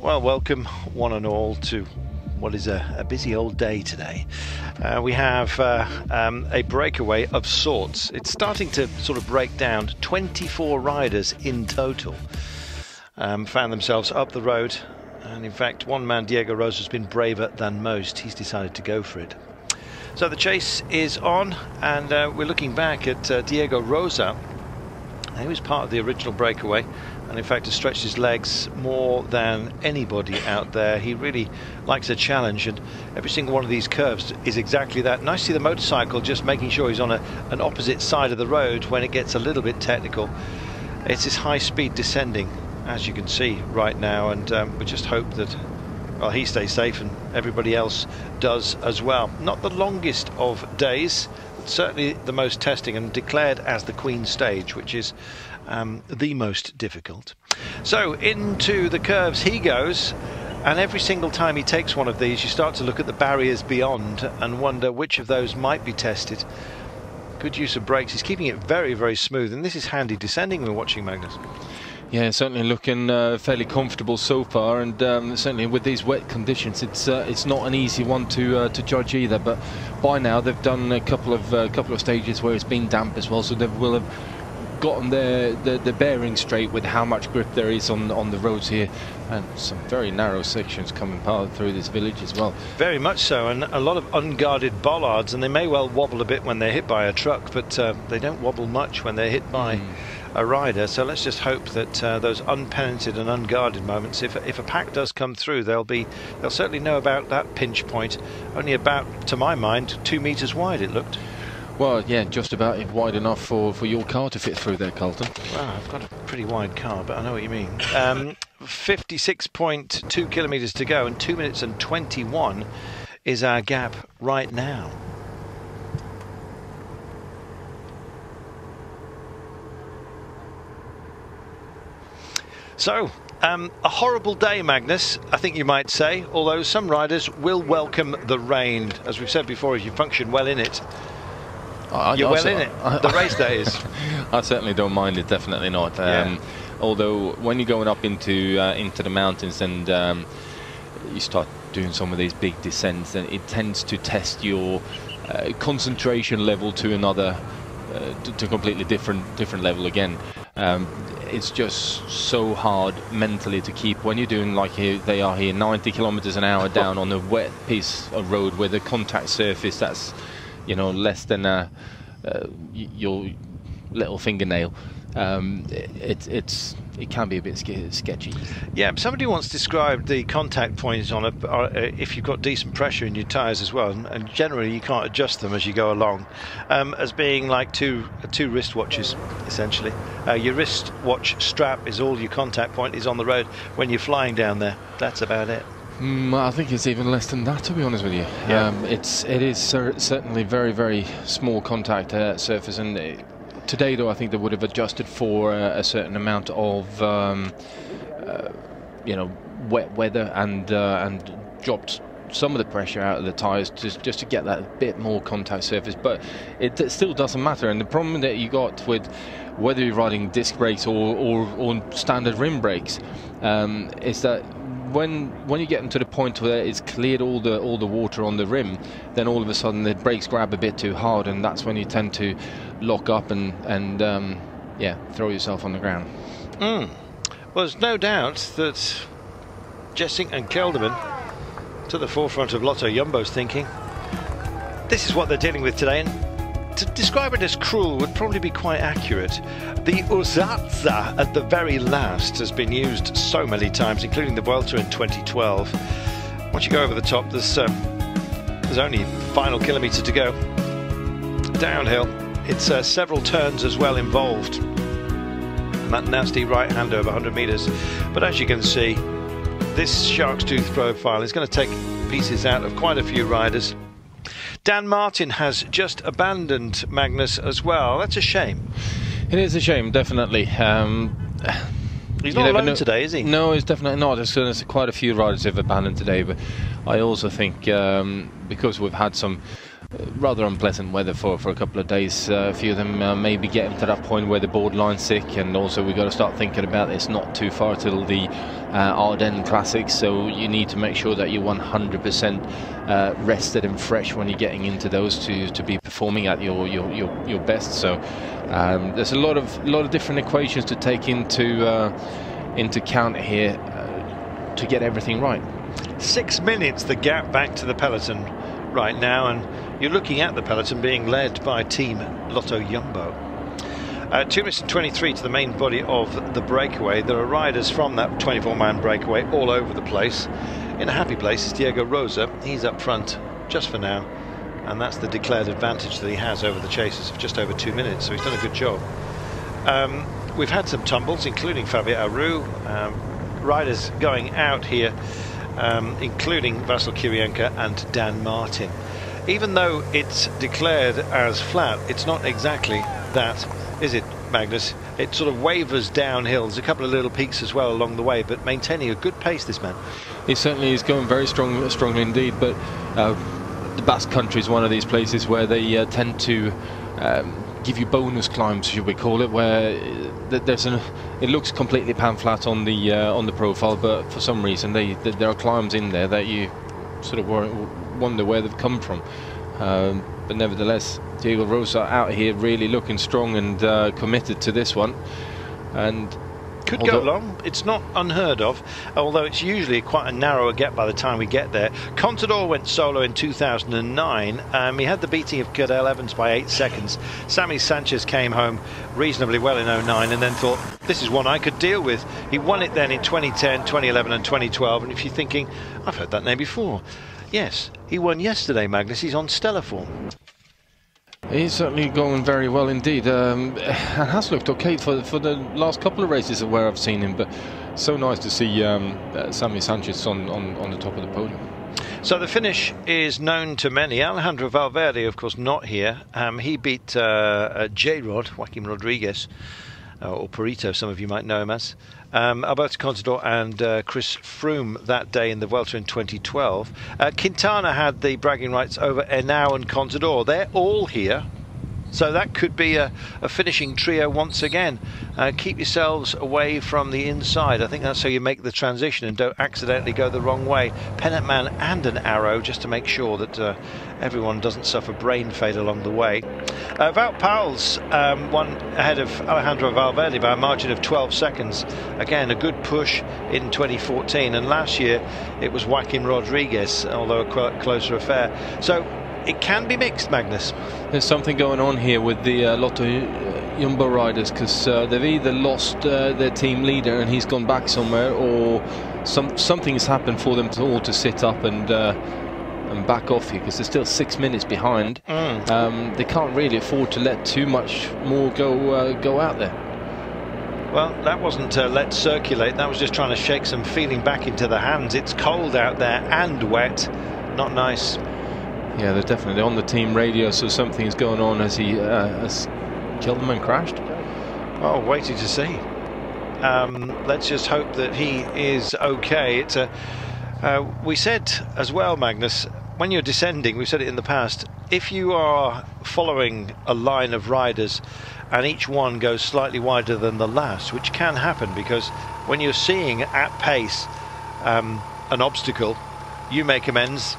Well, welcome one and all to what is a busy old day today. We have a breakaway of sorts. It's starting to sort of break down. 24 riders in total found themselves up the road, and in fact one man, Diego Rosa, has been braver than most. He's decided to go for it. So the chase is on, and we're looking back at Diego Rosa. He was part of the original breakaway, and in fact has stretched his legs more than anybody out there. He really likes a challenge, and every single one of these curves is exactly that. Nice to see the motorcycle just making sure he's on an opposite side of the road when it gets a little bit technical. It's this high speed descending, as you can see right now, and we just hope that, well, he stays safe and everybody else does as well. Not the longest of days, but certainly the most testing, and declared as the Queen stage, which is the most difficult. So into the curves he goes, and every single time he takes one of these you start to look at the barriers beyond and wonder which of those might be tested. Good use of brakes. He's keeping it very, very smooth, and this is handy descending we're watching, Magnus. Yeah, certainly looking fairly comfortable so far, and certainly with these wet conditions, it's not an easy one to judge either. But by now they've done a couple of stages where it's been damp as well, so they will have gotten the bearing straight with how much grip there is on the roads here, and some very narrow sections coming through this village as well. Very much so, and a lot of unguarded bollards, and they may well wobble a bit when they're hit by a truck, but they don't wobble much when they're hit by a rider. So let's just hope that those unpenanted and unguarded moments, if a pack does come through, they'll certainly know about that pinch point. Only about, to my mind, 2 meters wide it looked. Well, yeah, just about wide enough for your car to fit through there, Carlton. Well, I've got a pretty wide car, but I know what you mean. 56.2 kilometers to go, and 2 minutes and 21 is our gap right now. So, a horrible day, Magnus, I think you might say, although some riders will welcome the rain. As we've said before, if you function well in it, you're well in it. The race day is. I certainly don't mind it, definitely not. Although when you're going up into the mountains and you start doing some of these big descents, then it tends to test your concentration level to another, to completely different level again. It's just so hard mentally to keep when you're doing, like they are here, 90 kilometers an hour down on a wet piece of road with a contact surface that's, you know, less than your little fingernail. It can be a bit sketchy. Yeah, somebody once described the contact points on if you've got decent pressure in your tyres as well, and generally you can't adjust them as you go along, as being like two wristwatches essentially. Your wristwatch strap is all your contact point is on the road when you're flying down there. That's about it. I think it's even less than that, to be honest with you. Yeah. It is certainly very, very small contact surface, and today though I think they would have adjusted for a certain amount of you know, wet weather and dropped some of the pressure out of the tyres just to get that bit more contact surface, but it still doesn't matter. And the problem that you got with whether you're riding disc brakes or standard rim brakes is that when you get into the point where it's cleared all the water on the rim, then all of a sudden the brakes grab a bit too hard, and that's when you tend to lock up and yeah, throw yourself on the ground. Well, there's no doubt that Jessing and Kelderman, to the forefront of Lotto Jumbo's thinking, this is what they're dealing with today, and to describe it as cruel would probably be quite accurate. The Uzatza at the very last has been used so many times, including the Vuelta in 2012. Once you go over the top, there's only final kilometre to go. Downhill, it's several turns as well involved, and that nasty right-hand over 100 metres. But as you can see, this shark's tooth profile is going to take pieces out of quite a few riders. Dan Martin has just abandoned Magnus as well. That's a shame. It is a shame, definitely. He's not alone today, is he? No, he's definitely not. There's quite a few riders who've abandoned today, but I also think because we've had some rather unpleasant weather for a couple of days. A few of them may be getting to that point where they're borderline sick, and also we've got to start thinking about it's not too far till the Ardennes Classics, so you need to make sure that you're 100% rested and fresh when you're getting into those to be performing at your best. So there's a lot of different equations to take into account here to get everything right. 6 minutes the gap back to the peloton right now, and you're looking at the peloton being led by Team Lotto Jumbo. 2 minutes and 23 to the main body of the breakaway. There are riders from that 24-man breakaway all over the place. In a happy place is Diego Rosa. He's up front just for now, and that's the declared advantage that he has over the chasers of just over 2 minutes, so he's done a good job. We've had some tumbles, including Fabio Aru. Riders going out here, including Vasil Kirienka and Dan Martin. Even though it's declared as flat, it's not exactly that, is it, Magnus? It sort of wavers downhill. There's a couple of little peaks as well along the way, but maintaining a good pace, this man. He certainly is going very strongly indeed, but the Basque country is one of these places where they tend to give you bonus climbs, should we call it, where it looks completely pan flat on the profile, but for some reason there are climbs in there that you sort of wonder where they've come from. But nevertheless, Diego Rosa out here really looking strong and committed to this one, and could go long. It's not unheard of, although it's usually quite a narrower gap by the time we get there. Contador went solo in 2009. He had the beating of Cadel Evans by 8 seconds. Sammy Sanchez came home reasonably well in 09 and then thought, this is one I could deal with. He won it then in 2010, 2011 and 2012. And if you're thinking, I've heard that name before. Yes, he won yesterday, Magnus. He's on stellar form. He's certainly going very well indeed, and has looked okay for the last couple of races where I've seen him, but so nice to see Sammy Sanchez on the top of the podium. So the finish is known to many. Alejandro Valverde, of course, not here. He beat J-Rod, Joaquim Rodriguez, or Perito, some of you might know him as, Alberto Contador and Chris Froome that day in the Vuelta in 2012. Quintana had the bragging rights over Henao and Contador. They're all here, so that could be a finishing trio once again. Keep yourselves away from the inside. I think that's how you make the transition and don't accidentally go the wrong way. Pennant Man and an arrow, just to make sure that everyone doesn't suffer brain fade along the way. Wout Poels won ahead of Alejandro Valverde by a margin of 12 seconds. Again, a good push in 2014, and last year it was Joaquim Rodriguez, although a closer affair. So it can be mixed, Magnus. There's something going on here with the Lotto Jumbo riders, because they've either lost their team leader and he's gone back somewhere, or something has happened for them all to sit up and back off here, because they're still 6 minutes behind. They can't really afford to let too much more go out there. Well, that wasn't let circulate. That was just trying to shake some feeling back into the hands. It's cold out there and wet. Not nice. Yeah, they're definitely on the team radio, so something is going on. Has he killed them and crashed? Oh, waiting to see. Let's just hope that he is okay. It's we said as well, Magnus, when you're descending, we've said it in the past, if you are following a line of riders and each one goes slightly wider than the last, which can happen, because when you're seeing at pace an obstacle, you make amends,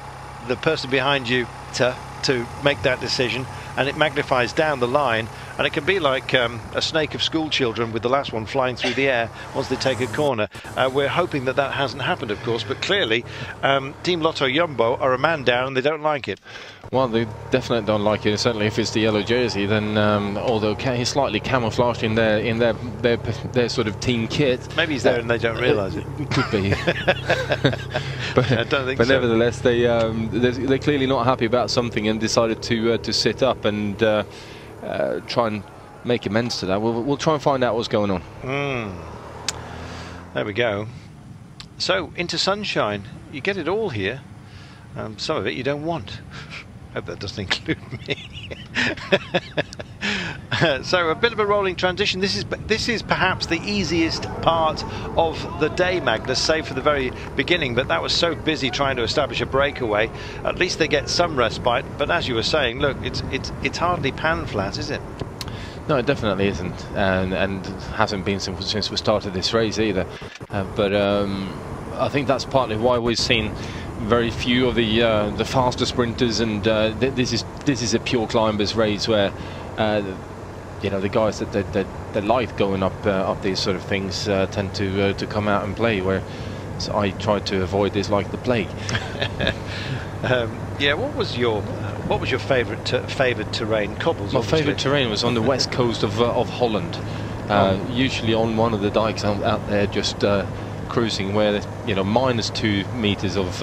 the person behind you to make that decision, and it magnifies down the line, and it can be like a snake of school children with the last one flying through the air once they take a corner. We're hoping that that hasn't happened, of course, but clearly Team Lotto Jumbo are a man down and they don't like it. Well, they definitely don't like it. Certainly, if it's the yellow jersey, then although he's slightly camouflaged in their sort of team kit. Maybe he's there and they don't realise it. It could be. But I don't think but so. Nevertheless, they're clearly not happy about something and decided to sit up and try and make amends to that. We'll try and find out what's going on. There we go. So into sunshine, you get it all here. Some of it you don't want. Hope that doesn't include me. So a bit of a rolling transition. This is perhaps the easiest part of the day, Magnus, save for the very beginning. But that was so busy trying to establish a breakaway. At least they get some respite. But as you were saying, look, it's hardly pan flat, is it? No, it definitely isn't, and hasn't been since we started this race either. But I think that's partly why we've seen very few of the faster sprinters, and this is a pure climbers race where the guys that like going up these sort of things tend to come out and play. Where so I try to avoid this like the plague. Yeah, what was your favoured terrain? Cobbles. My favourite terrain was on the west coast of Holland. Usually on one of the dikes out there, just cruising where there's -2 meters of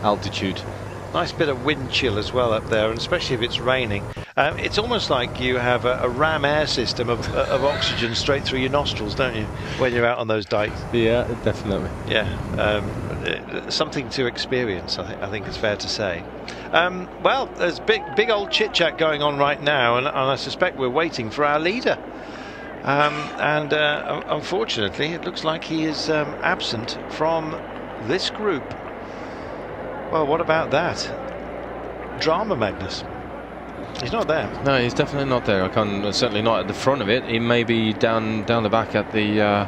altitude. Nice bit of wind chill as well up there, and especially if it's raining. It's almost like you have a ram air system of oxygen straight through your nostrils, don't you, when you're out on those dikes? Yeah, definitely. Yeah, something to experience, I think it's fair to say. Well, there's big old chit-chat going on right now, and I suspect we're waiting for our leader. Unfortunately, it looks like he is absent from this group. Well, what about that? Drama, Magnus. He's not there. No, he's definitely not there. Certainly not at the front of it. He may be down the back at the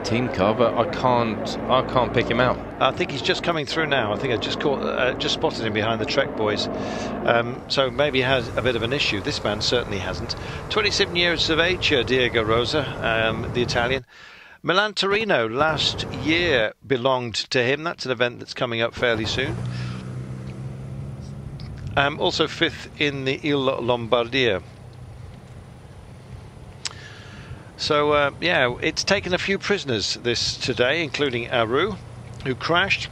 team car, but I can't pick him out. I think he's just coming through now. I think I just spotted him behind the Trek boys. So maybe he has a bit of an issue. This man certainly hasn't. 27 years of age, Diego Rosa, the Italian. Milan Torino last year belonged to him. That's an event that's coming up fairly soon. Also 5th in the Il Lombardia. So yeah, it's taken a few prisoners today, including Aru, who crashed,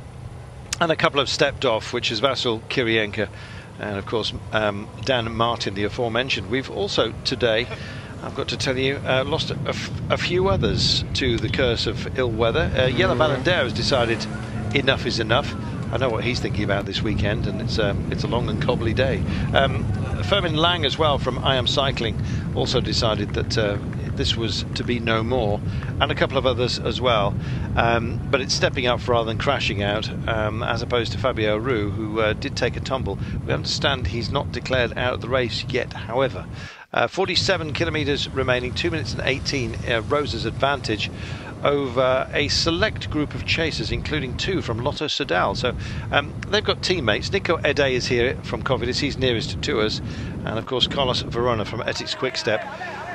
and a couple have stepped off, which is Vasil Kirienka and of course Dan Martin, the aforementioned. We've also today, I've got to tell you, lost a few others to the curse of ill weather. Jelle Valander has decided enough is enough. I know what he's thinking about this weekend, and it's a long and cobbly day. Fermin Lang as well from I Am Cycling also decided that this was to be no more, and a couple of others as well. But it's stepping up rather than crashing out, as opposed to Fabio Aru, who did take a tumble. We understand he's not declared out of the race yet, however. 47 kilometres remaining, 2 minutes and 18, Rosa's advantage over a select group of chasers, including 2 from Lotto Soudal. So they've got teammates. Nico Ede is here from Cofidis, he's nearest to us, and of course Carlos Verona from Ethics Quickstep.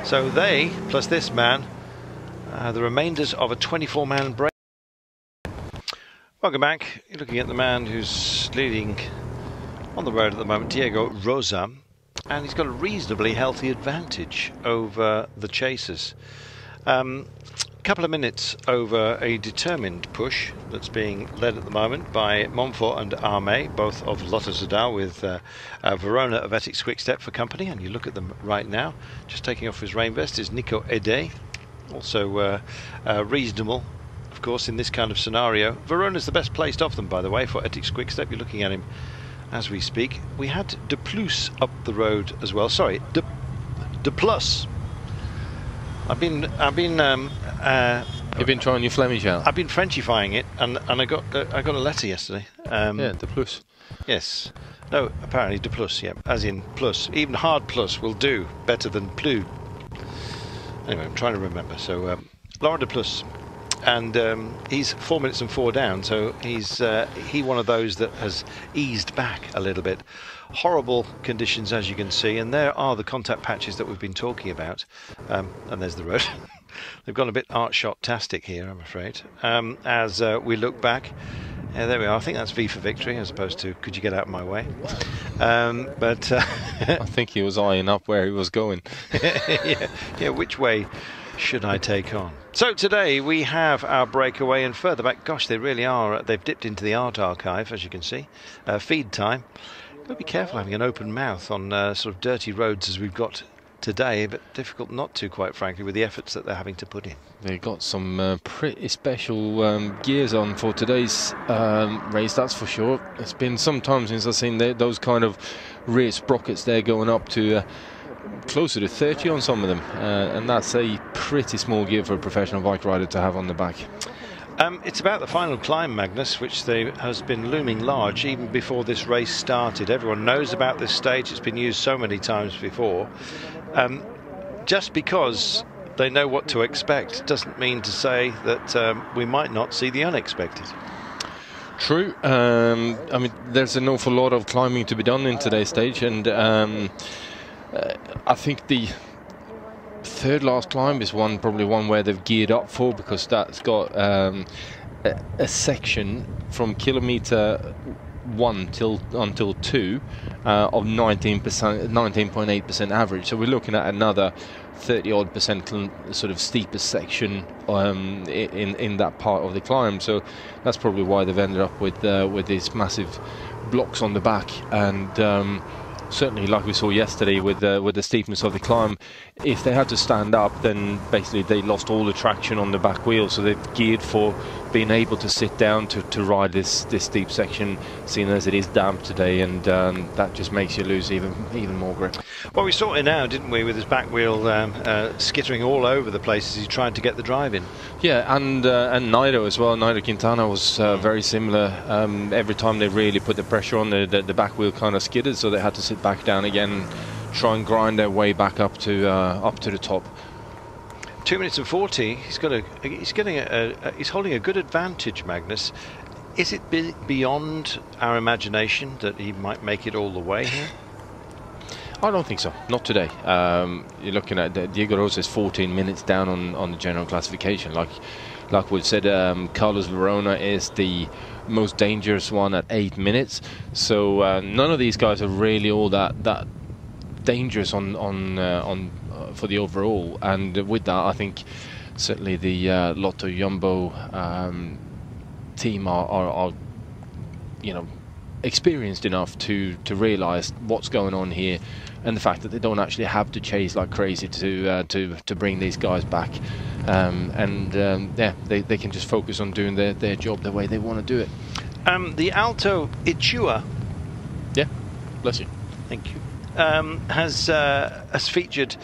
So they, plus this man, the remainders of a 24-man break. Welcome back. You're looking at the man who's leading on the road at the moment, Diego Rosa, and he's got a reasonably healthy advantage over the chasers. Couple of minutes over a determined push that's being led at the moment by Montfort and Arme, both of Lotto Soudal, with Verona of Ethics Quickstep for company. And you look at them right now, just taking off his rain vest is Nico Ede, also reasonable, of course, in this kind of scenario. Verona's the best placed of them, by the way, for Ethics Quickstep. You're looking at him as we speak. We had De Plus up the road as well. Sorry, De Plus. I've been You've been trying your Flemish out. I've been Frenchifying it, and I got a letter yesterday. Yeah, De Plus. Yes. No, apparently De Plus. Yeah, as in plus. Even hard plus will do better than plus. Anyway, I'm trying to remember. So Laurent De Plus, and he's 4 minutes and 4 down. So he's one of those that has eased back a little bit. Horrible conditions, as you can see, and there are the contact patches that we've been talking about, and there's the road. They've gone a bit art shot-tastic here, I'm afraid. As we look back, there we are. I think that's V for victory, as opposed to could you get out of my way. But I think he was eyeing up where he was going. yeah, which way should I take on? So today we have our breakaway, and further back, gosh, they really are. They've dipped into the art archive, as you can see. Feed time. Got to be careful having an open mouth on sort of dirty roads as we've got today, but difficult not to, quite frankly, with the efforts that they're having to put in. They've got some pretty special gears on for today's race, that's for sure. It's been some time since I've seen those kind of rear sprockets there going up to closer to 30 on some of them, and that's a pretty small gear for a professional bike rider to have on the back. It's about the final climb, Magnus, which has been looming large even before this race started. Everyone knows about this stage. It's been used so many times before. Just because they know what to expect doesn't mean to say that we might not see the unexpected. True. I mean, there's an awful lot of climbing to be done in today's stage, and I think the third last climb is probably one where they've geared up for, because that's got a section from kilometer 1 until 2 of 19.8% average. So we're looking at another 30-odd% sort of steepest section in that part of the climb. So that's probably why they've ended up with these massive blocks on the back, and certainly, like we saw yesterday with the steepness of the climb, if they had to stand up, then basically they lost all the traction on the back wheel. So they've geared for being able to sit down to ride this steep section, seeing as it is damp today, and that just makes you lose even more grip. Well, we saw it now, didn't we, with his back wheel skittering all over the place as he tried to get the drive in. Yeah, and Nairo as well. Nairo Quintana was very similar. Every time they really put the pressure on, the back wheel kind of skidded, so they had to sit back down again, try and grind their way back up to the top. 2 minutes and 40. He's holding a good advantage, Magnus. Is it beyond our imagination that he might make it all the way here? I don't think so. Not today. You're looking at Diego Rosa's 14 minutes down on the general classification. Like we said, Carlos Verona is the most dangerous one at 8 minutes. So none of these guys are really all that dangerous on for the overall. And with that, I think certainly the Lotto Jumbo team are experienced enough to realise what's going on here, and the fact that they don't actually have to chase like crazy to bring these guys back, they can just focus on doing their job the way they want to do it. The Alto Ichua, yeah, bless you, thank you, has featured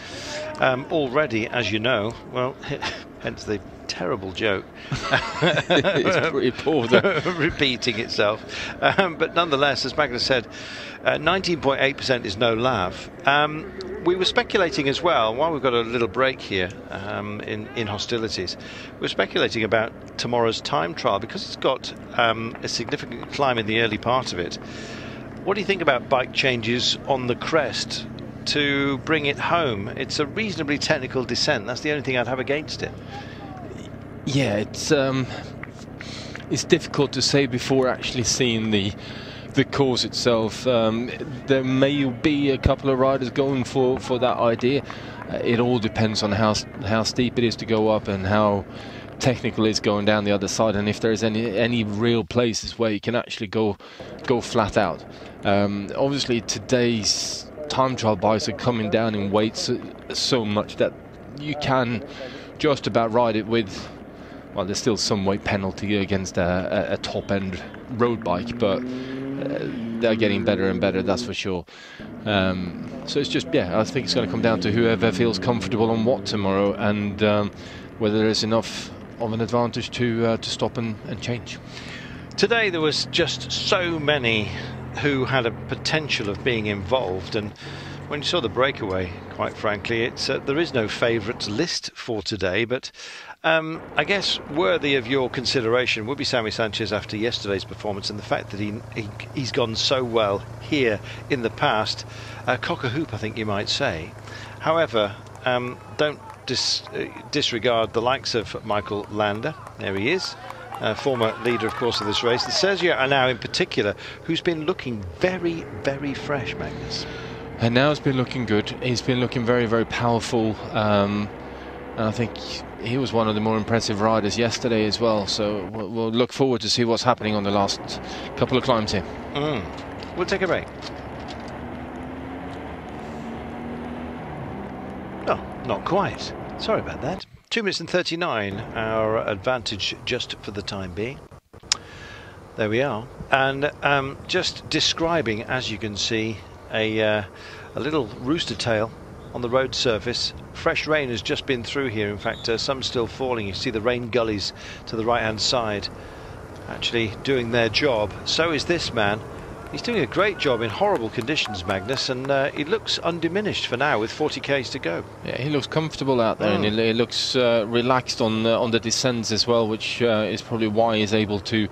already, as you know. Well, hence the terrible joke. It's pretty poor, repeating itself, but nonetheless, as Magnus said, 19.8% is no laugh. We were speculating as well, while we've got a little break here in hostilities, we're speculating about tomorrow's time trial, because it's got a significant climb in the early part of it. What do you think about bike changes on the crest to bring it home? It's a reasonably technical descent. That's the only thing I'd have against it. Yeah, it's difficult to say before actually seeing the course itself. There may be a couple of riders going for that idea. It all depends on how steep it is to go up and how technical it is going down the other side, and if there's any real places where you can actually go flat out. Obviously, today's time trial bikes are coming down in weight so much that you can just about ride it with. Well, there's still some weight penalty against a top-end road bike, but they're getting better and better, that's for sure. So it's just, I think it's going to come down to whoever feels comfortable on what tomorrow, and whether there's enough of an advantage to stop and change. Today there was just so many who had a potential of being involved, and when you saw the breakaway, quite frankly, there is no favourites list for today, but I guess worthy of your consideration would be Sammy Sanchez after yesterday's performance, and the fact that he's gone so well here in the past. Cock a hoop, I think you might say. However, don't disregard the likes of Michael Landa. There he is, former leader, of course, of this race. And Sergio Arnau in particular, who's been looking very, very fresh, Magnus. And now he's been looking good. He's been looking very, very powerful. And I think he was one of the more impressive riders yesterday as well. So we'll look forward to see what's happening on the last couple of climbs here. We'll take a break. No, not quite. Sorry about that. 2 minutes and 39, our advantage just for the time being. There we are. And just describing, as you can see, a little rooster tail on the road surface. Fresh rain has just been through here. In fact, some still falling. You see the rain gullies to the right-hand side actually doing their job. So is this man. He's doing a great job in horrible conditions, Magnus, and he looks undiminished for now with 40 k's to go. Yeah, he looks comfortable out there, and he looks relaxed on the descents as well, which is probably why he's able to,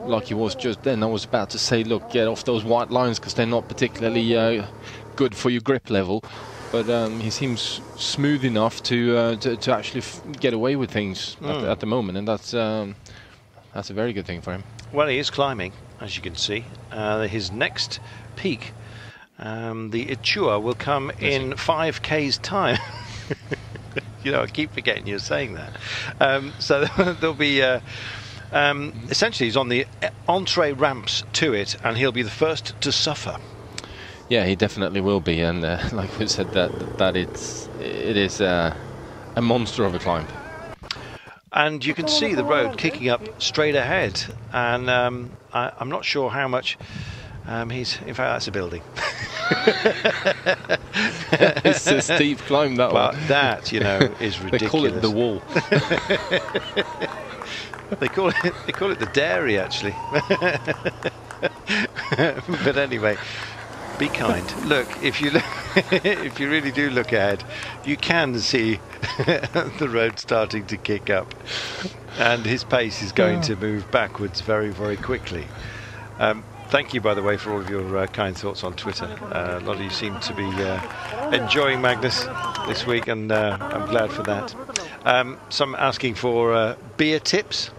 like he was just then. I was about to say, look, get off those white lines because they're not particularly good for your grip level. But he seems smooth enough to actually get away with things at the moment, and that's a very good thing for him. Well, he is climbing, as you can see. His next peak, the Ichua, will come in 5 k's time. You know, I keep forgetting you're saying that. So there'll be essentially he's on the entree ramps to it, and he'll be the first to suffer. Yeah, he definitely will be, and like we said, that it is a monster of a climb. And you can see the road kicking up straight ahead, and I'm not sure how much he's. In fact, that's a building. It's a steep climb, that one. But that, you know, is ridiculous. They call it the wall. They call it the dairy, actually. But anyway, be kind. Look, if you really do look ahead, you can see the road starting to kick up, and his pace is going to move backwards very, very quickly. Thank you, by the way, for all of your kind thoughts on Twitter. A lot of you seem to be enjoying Magnus this week, and I'm glad for that. Some asking for beer tips.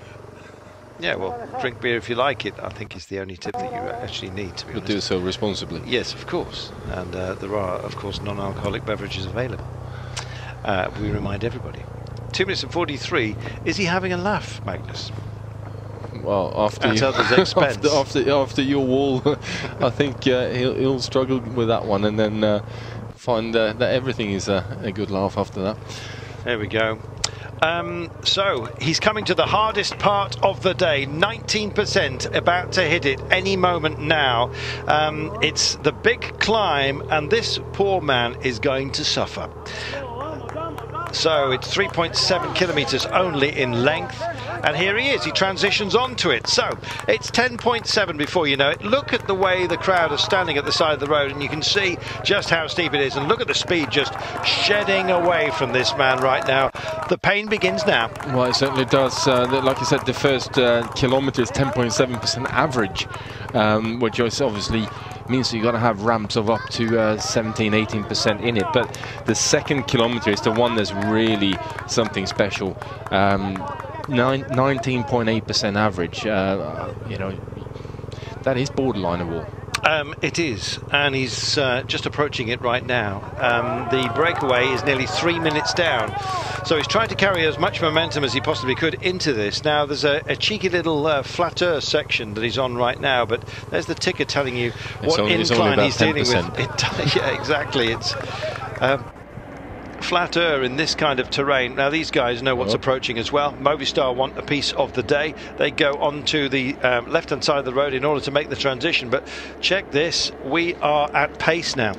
Yeah, well, drink beer if you like it, I think, is the only tip that you actually need, to be honest. But do so responsibly. Yes, of course. And there are, of course, non-alcoholic beverages available. We remind everybody. 2 minutes and 43. Is he having a laugh, Magnus? Well, after others' expense. after your wall, I think he'll struggle with that one, and then find that everything is a good laugh after that. There we go. So he's coming to the hardest part of the day. 19%, about to hit it any moment now. It's the big climb, and this poor man is going to suffer. So it's 3.7 kilometers only in length, and here he is. He transitions onto it. So it's 10.7 before you know it. Look at the way the crowd are standing at the side of the road, and you can see just how steep it is, and look at the speed just shedding away from this man right now. The pain begins now. Well, it certainly does. Like I said, the first kilometer is 10.7% average, which is obviously means that you've got to have ramps of up to 17-18% in it. But the second kilometer is the one that's really something special. 19.8% average. You know, that is borderline a wall. It is, and he's just approaching it right now. The breakaway is nearly 3 minutes down, so he's trying to carry as much momentum as he possibly could into this. Now there's a cheeky little flatter section that he's on right now, but there's the ticker telling you what incline he's dealing with. Yeah, exactly. It's flatter in this kind of terrain. Now these guys know what's approaching as well. Movistar want a piece of the day. They go onto the left-hand side of the road in order to make the transition. But check this, we are at pace now.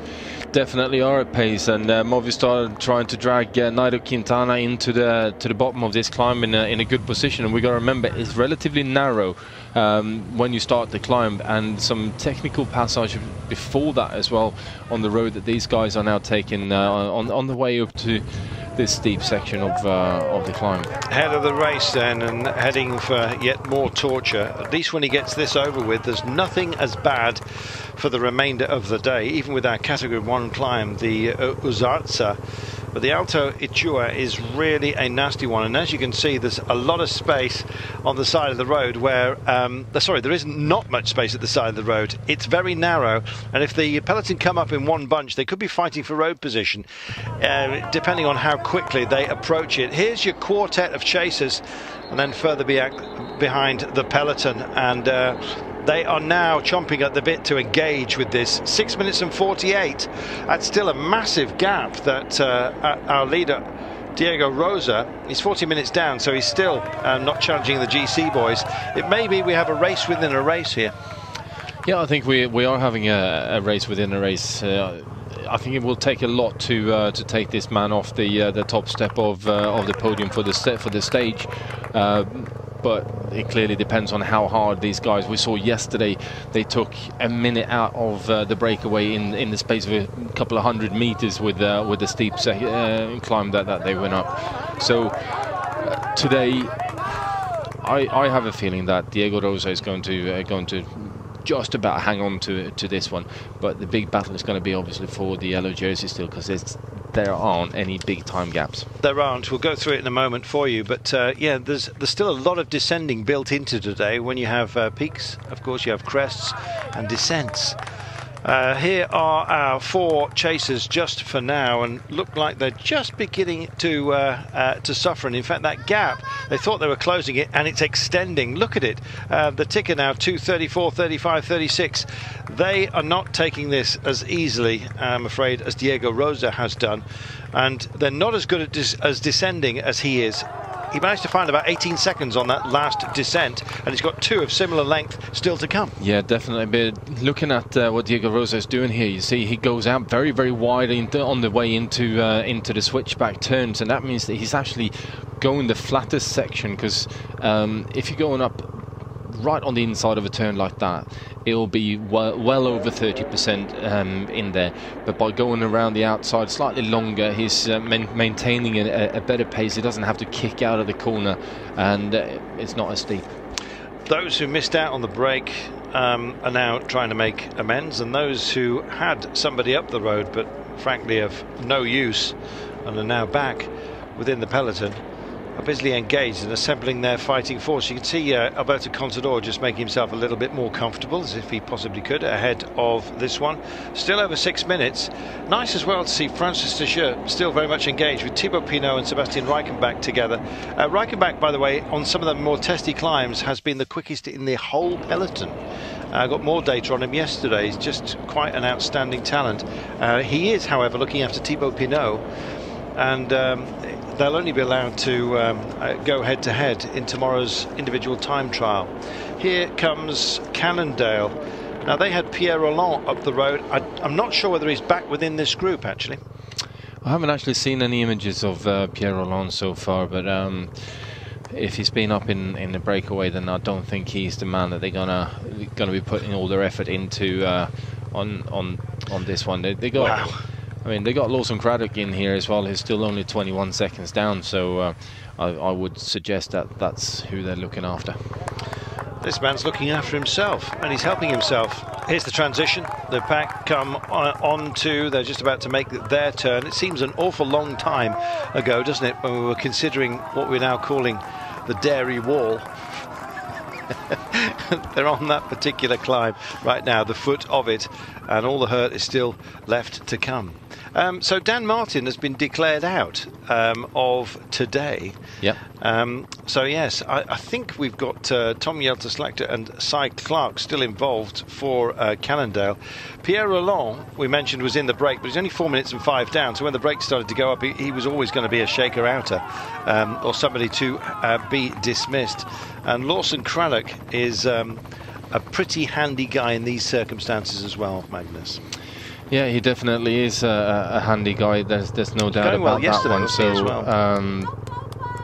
Definitely are at pace, and Movistar trying to drag Nairo Quintana into the bottom of this climb in a good position. And we got to remember, it's relatively narrow when you start the climb, and some technical passage before that as well on the road that these guys are now taking on the way up to this steep section of the climb. Head of the race then, and heading for yet more torture. At least when he gets this over with, there's nothing as bad for the remainder of the day, even with our category 1 climb, the Uzarza. But the Alto Ichua is really a nasty one, and as you can see, there's a lot of space on the side of the road where there isn't not much space at the side of the road. It's very narrow, and if the peloton come up in one bunch, they could be fighting for road position, depending on how quickly they approach it. Here's your quartet of chasers, and then further behind the peloton, and they are now chomping at the bit to engage with this. 6 minutes and 48. That's still a massive gap that our leader, Diego Rosa, is 40 minutes down, so he's still not challenging the GC boys. It may be we have a race within a race here. Yeah, I think we are having a race within a race. I think it will take a lot to take this man off the top step of the podium for the stage. But it clearly depends on how hard these guys. We saw yesterday they took a minute out of the breakaway in the space of a couple of 100 meters with the steep climb that they went up. So today, I have a feeling that Diego Rosa is going to just about hang on to this one. But the big battle is going to be obviously for the yellow jersey still, because there aren't any big time gaps. There aren't. We'll go through it in a moment for you. But yeah, there's still a lot of descending built into today. When you have peaks, of course, you have crests and descents. Here are our 4 chasers just for now, and look like they're just beginning to suffer. And in fact, that gap, they thought they were closing it, and it's extending. Look at it. The ticker now 2:34, 35, 36. They are not taking this as easily, I'm afraid, as Diego Rosa has done, and they're not as good at as descending as he is. He managed to find about 18 seconds on that last descent, and he's got 2 of similar length still to come. Yeah, definitely. But looking at what Diego Rosa is doing here, you see he goes out very, very wide on the way into the switchback turns, and that means that he's actually going the flattest section, because if you're going up right on the inside of a turn like that, it'll be well over 30% in there. But by going around the outside slightly longer, he's maintaining a better pace. He doesn't have to kick out of the corner, and it's not as steep. Those who missed out on the break are now trying to make amends, and those who had somebody up the road but frankly of no use and are now back within the peloton are busily engaged in assembling their fighting force. You can see Alberto Contador just making himself a little bit more comfortable, as if he possibly could, ahead of this one. Still over 6 minutes. Nice as well to see Francis Deschamps still very much engaged with Thibaut Pinot and Sebastian Reichenbach together. Reichenbach, by the way, on some of the more testy climbs, has been the quickest in the whole peloton. I got more data on him yesterday. He's just quite an outstanding talent. He is, however, looking after Thibaut Pinot, and they'll only be allowed to go head-to-head in tomorrow's individual time trial. Here comes Cannondale. Now, they had Pierre Rolland up the road. I'm not sure whether he's back within this group, actually. I haven't actually seen any images of Pierre Rolland so far, but if he's been up in the breakaway, then I don't think he's the man that they're gonna be putting all their effort into on this one. They got. Wow. I mean, they got Lawson Craddock in here as well, who's still only 21 seconds down, so I would suggest that that's who they're looking after. This man's looking after himself, and he's helping himself. Here's the transition. The pack come on to, they're just about to make their turn. It seems an awful long time ago, doesn't it, when we were considering what we're now calling the dairy wall. They're on that particular climb right now, the foot of it, and all the hurt is still left to come. So Dan Martin has been declared out of today. Yep. So yes, I think we've got Tom Yelter-Slagter and Cy Clark still involved for Cannondale. Pierre Rolland, we mentioned, was in the break, but he's only 4 minutes and 5 down. So when the break started to go up, he was always going to be a shaker outer or somebody to be dismissed. And Lawson Craddock is a pretty handy guy in these circumstances as well, Magnus. Yeah, he definitely is a handy guy. There's no doubt about that one. So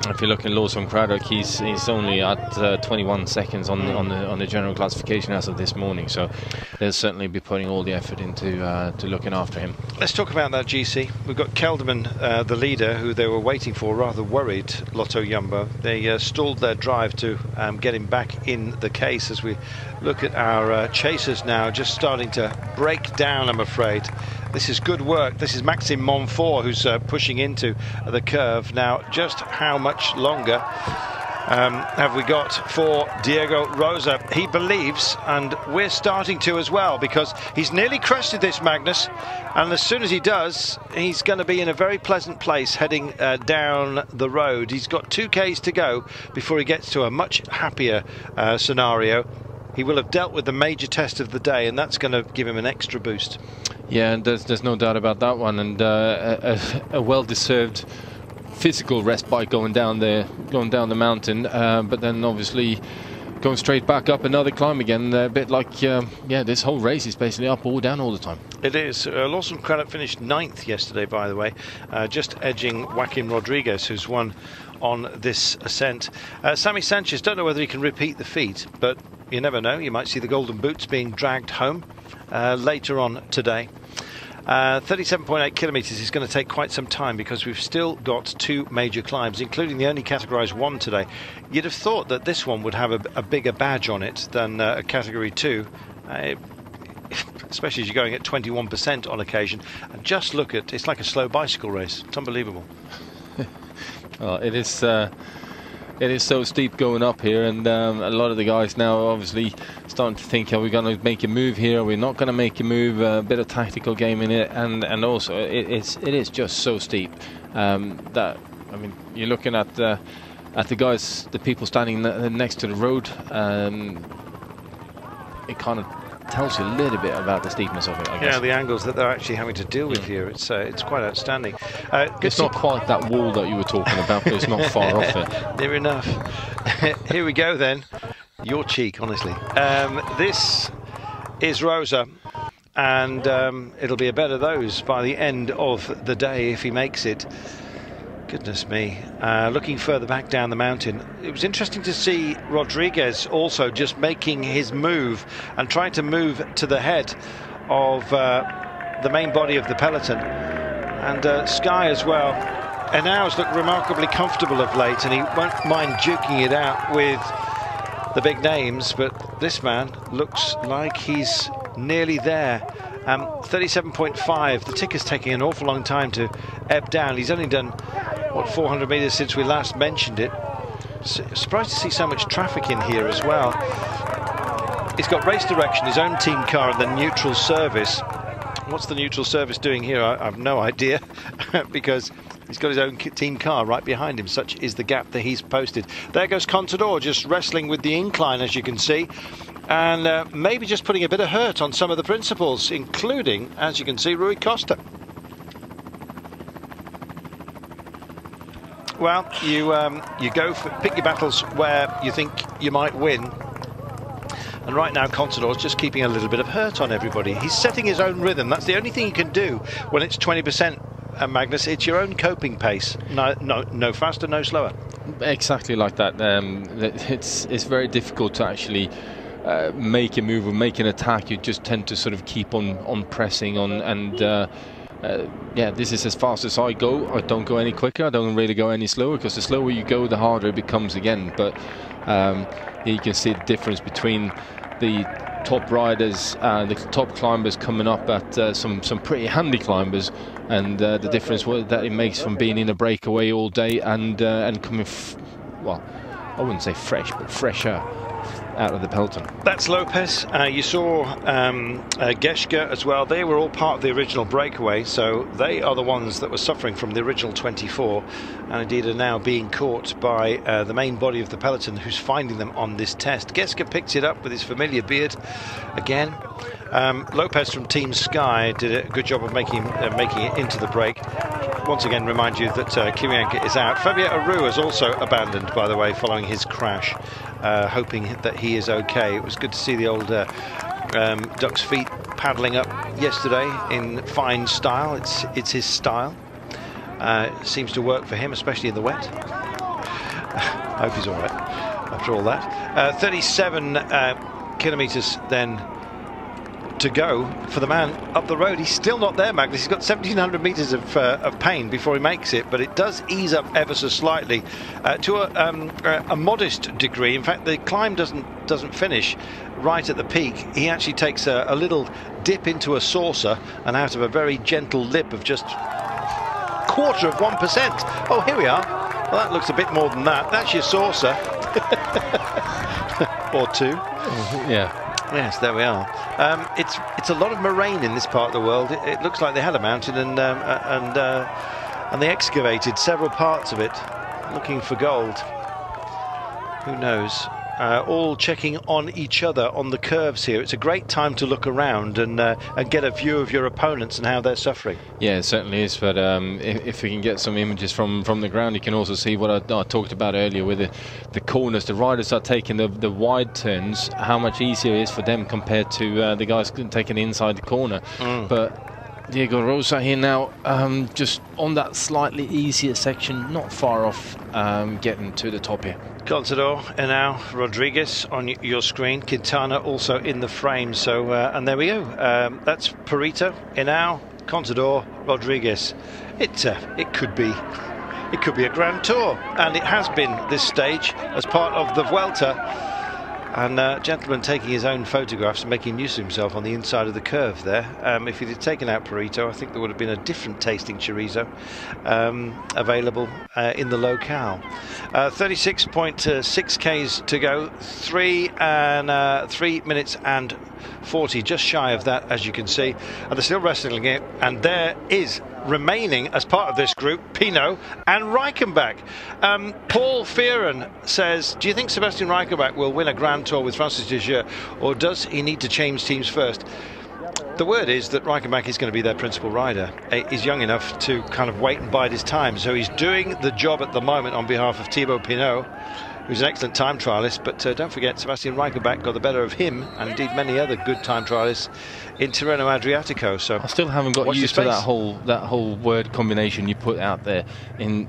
if you're looking at Lawson Craddock, he's only at 21 seconds on the general classification as of this morning. So they'll certainly be putting all the effort into to looking after him. Let's talk about that GC. We've got Kelderman, the leader, who they were waiting for, rather worried, Lotto Jumbo. They stalled their drive to get him back in the case. As we look at our chasers now, just starting to break down, I'm afraid. This is good work. This is Maxime Montfort who's pushing into the curve. Now, just how much longer have we got for Diego Rosa? He believes, and we're starting to as well, because he's nearly crested this, Magnus, and as soon as he does, he's going to be in a very pleasant place heading down the road. He's got 2Ks to go before he gets to a much happier scenario. He will have dealt with the major test of the day, and that's going to give him an extra boost. Yeah, and there's no doubt about that one, and a well-deserved physical rest by going down the mountain. But then obviously going straight back up another climb again, a bit like, yeah, this whole race is basically up or down all the time. It is. Lawson Craddock finished 9th yesterday, by the way, just edging Joaquin Rodriguez, who's won on this ascent. Sammy Sanchez, don't know whether he can repeat the feat, but you never know. You might see the golden boots being dragged home later on today. 37.8 kilometres is going to take quite some time because we've still got 2 major climbs, including the only categorised 1 today. You'd have thought that this one would have a bigger badge on it than a category 2, especially as you're going at 21% on occasion. And just look at, it's like a slow bicycle race. It's unbelievable. Well, it is so steep going up here, and a lot of the guys now are obviously starting to think, are we going to make a move here? Are we not going to make a move? A bit of tactical game in it, and also it is just so steep that, I mean, you're looking at the guys, the people standing next to the road. It kind of tells you a little bit about the steepness of it, I guess. Yeah, the angles that they're actually having to deal with here. It's quite outstanding. It's not quite that wall that you were talking about, but it's not far off it. Near enough. Here we go then. Your cheek, honestly. This is Rosa, and it'll be a bed of those by the end of the day if he makes it. Goodness me. Looking further back down the mountain, it was interesting to see Rodriguez also just making his move and trying to move to the head of the main body of the peloton, and Sky as well. Enaus looked remarkably comfortable of late, and he won't mind duking it out with the big names, but this man looks like he's nearly there. 37.5. The ticker's taking an awful long time to ebb down. He's only done, what, 400 metres since we last mentioned it. Surprised to see so much traffic in here as well. He's got race direction, his own team car, and the neutral service. What's the neutral service doing here? I have no idea, because he's got his own team car right behind him. Such is the gap that he's posted. There goes Contador, just wrestling with the incline, as you can see, and maybe just putting a bit of hurt on some of the principals, including, as you can see, Rui Costa. Well, you go for, pick your battles where you think you might win. And right now, Contador's just keeping a little bit of hurt on everybody. He's setting his own rhythm. That's the only thing you can do when it's 20%, Magnus. It's your own coping pace. No faster, no slower. Exactly like that. It's very difficult to actually make a move or make an attack. You just tend to sort of keep on pressing on, and yeah, this is as fast as I go. I don't go any quicker. I don't really go any slower, because the slower you go, the harder it becomes again. But here you can see the difference between the top riders, the top climbers coming up at some pretty handy climbers, and the difference that it makes from being in a breakaway all day and coming, well, I wouldn't say fresh, but fresher out of the peloton. That's Lopez. You saw Geschke as well. They were all part of the original breakaway, so they are the ones that were suffering from the original 24, and indeed are now being caught by the main body of the peloton, who's finding them on this test. Geschke picks it up with his familiar beard again. Lopez from Team Sky did a good job of making it into the break. Once again, remind you that Kirienka is out. Fabio Aru has also abandoned, by the way, following his crash, hoping that he is okay. It was good to see the old Duck's Feet paddling up yesterday in fine style. It's his style. Seems to work for him, especially in the wet. I hope he's all right after all that. 37 kilometres then to go for the man up the road. He's still not there, Magnus. He's got 1,700 metres of pain before he makes it, but it does ease up ever so slightly to a modest degree. In fact, the climb doesn't finish right at the peak. He actually takes a little dip into a saucer and out of a very gentle lip of just 1/4%. Oh, here we are. Well, that looks a bit more than that. That's your saucer. Or two. Yeah. Yes, there we are. It's a lot of moraine in this part of the world. It looks like they had a mountain and they excavated several parts of it, looking for gold. Who knows? all checking on each other on the curves here. It's a great time to look around and get a view of your opponents and how they're suffering. Yeah, it certainly is. But if we can get some images from the ground, you can also see what I talked about earlier with the corners. The riders are taking the wide turns, how much easier it is for them compared to the guys taking inside the corner. But Diego Rosa here now, just on that slightly easier section, not far off getting to the top here. Contador, Henao, Rodriguez on your screen. Quintana also in the frame. So, and there we go. That's Perito, Henao, Contador, Rodriguez. It could be a Grand Tour, and it has been this stage as part of the Vuelta. And gentleman taking his own photographs and making use of himself on the inside of the curve there. If he'd have taken out Perito, I think there would have been a different tasting chorizo available in the locale. 36.6 Ks to go, 3 minutes and 40, just shy of that, as you can see. And they're still wrestling it, and there is remaining as part of this group Pinot and Reichenbach. Paul Fearon says, do you think Sebastian Reichenbach will win a Grand Tour with Francis Desjeux, or does he need to change teams first? The word is that Reichenbach is going to be their principal rider. He's young enough to kind of wait and bide his time, so he's doing the job at the moment on behalf of Thibaut Pinot, who's an excellent time trialist. But don't forget, Sebastian Reichenbach got the better of him, and indeed many other good time trialists, in Tirreno Adriatico. So I still haven't got used to that whole word combination you put out there. In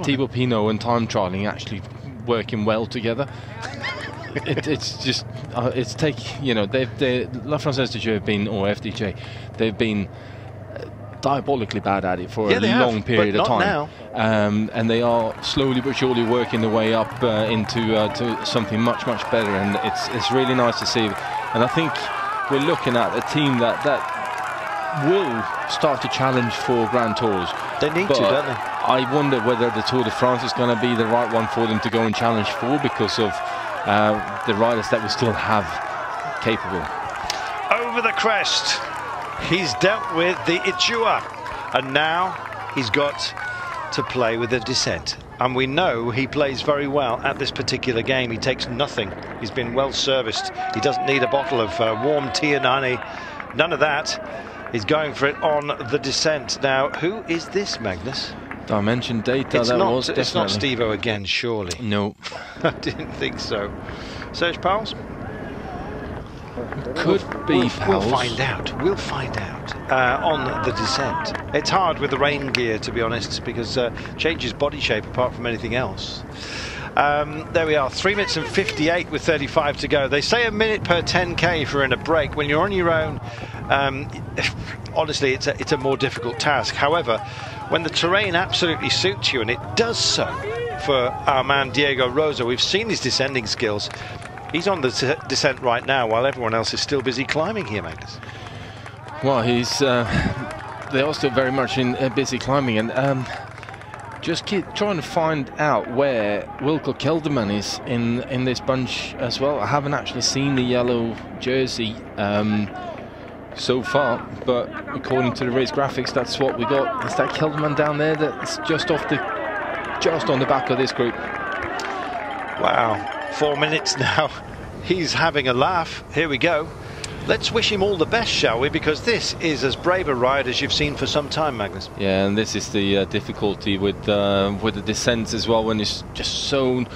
Thibaut Pinot and time trialing actually working well together. It's just it's La Française de Jeu have been, or FDJ, they've been diabolically bad at it for a long period of time. Now. And they are slowly but surely working their way up into to something much better, and it's really nice to see. And I think we're looking at a team that will start to challenge for Grand Tours. They need to, don't they? I wonder whether the Tour de France is going to be the right one for them to go and challenge for, because of the riders that we still have capable. Over the crest, he's dealt with the Ichua, and now he's got to play with the descent. And we know he plays very well at this particular game. He takes nothing. He's been well serviced. He doesn't need a bottle of warm Tianani. None of that. He's going for it on the descent. Now, who is this, Magnus? Dimension Data. It's not Steve-O again, surely. No. I didn't think so. Serge Pauls? Could be Pauls. We'll find out on the descent. It's hard with the rain gear, to be honest, because changes body shape apart from anything else. There we are, 3 minutes and 58 with 35 to go. They say a minute per 10k for in a break. When you're on your own, honestly, it's a more difficult task. However, when the terrain absolutely suits you, and it does so for our man Diego Rosa, we've seen his descending skills. He's on the descent right now, while everyone else is still busy climbing here, Magnus. Well, they are still very much busy climbing, and just keep trying to find out where Wilco Kelderman is in this bunch as well. I haven't actually seen the yellow jersey so far, but according to the race graphics, that's what we got. Is that Kelderman down there? That's just on the back of this group. Wow, 4 minutes now. He's having a laugh. Here we go. Let's wish him all the best, shall we? Because this is as brave a ride as you've seen for some time, Magnus. Yeah, and this is the difficulty with the descents as well, when it's just so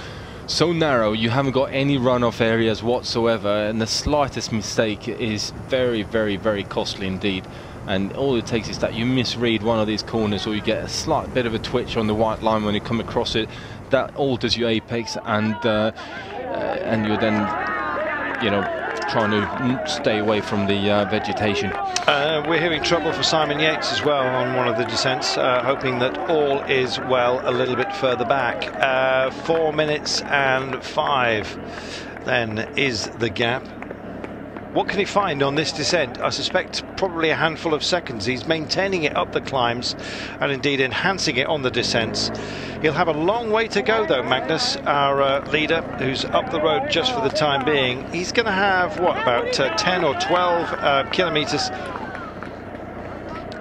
narrow. You haven't got any runoff areas whatsoever, and the slightest mistake is very, very, very costly indeed. And all it takes is that you misread one of these corners, or you get a slight bit of a twitch on the white line when you come across it. That alters your apex, and you're then, trying to stay away from the vegetation. We're hearing trouble for Simon Yates as well on one of the descents, hoping that all is well a little bit further back. 4 minutes and 5 then is the gap. What can he find on this descent? I suspect probably a handful of seconds. He's maintaining it up the climbs and indeed enhancing it on the descents. He'll have a long way to go though, Magnus, our leader, who's up the road just for the time being. He's going to have, what, about 10 or 12 kilometres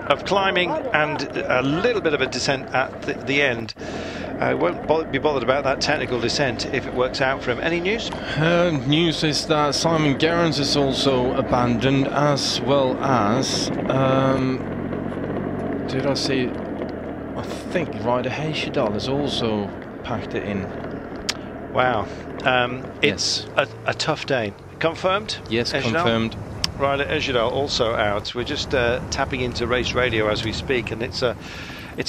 of climbing and a little bit of a descent at the end. Won't be bothered about that technical descent if it works out for him. Any news? News is that Simon Gerrans is also abandoned, as well as did I see? I think Ryder Heyshedal is also packed it in. Wow, it's a tough day. Confirmed? Yes, Heyshedal? confirmed. Ryder Heyshedal also out. We're just tapping into race radio as we speak, and it's a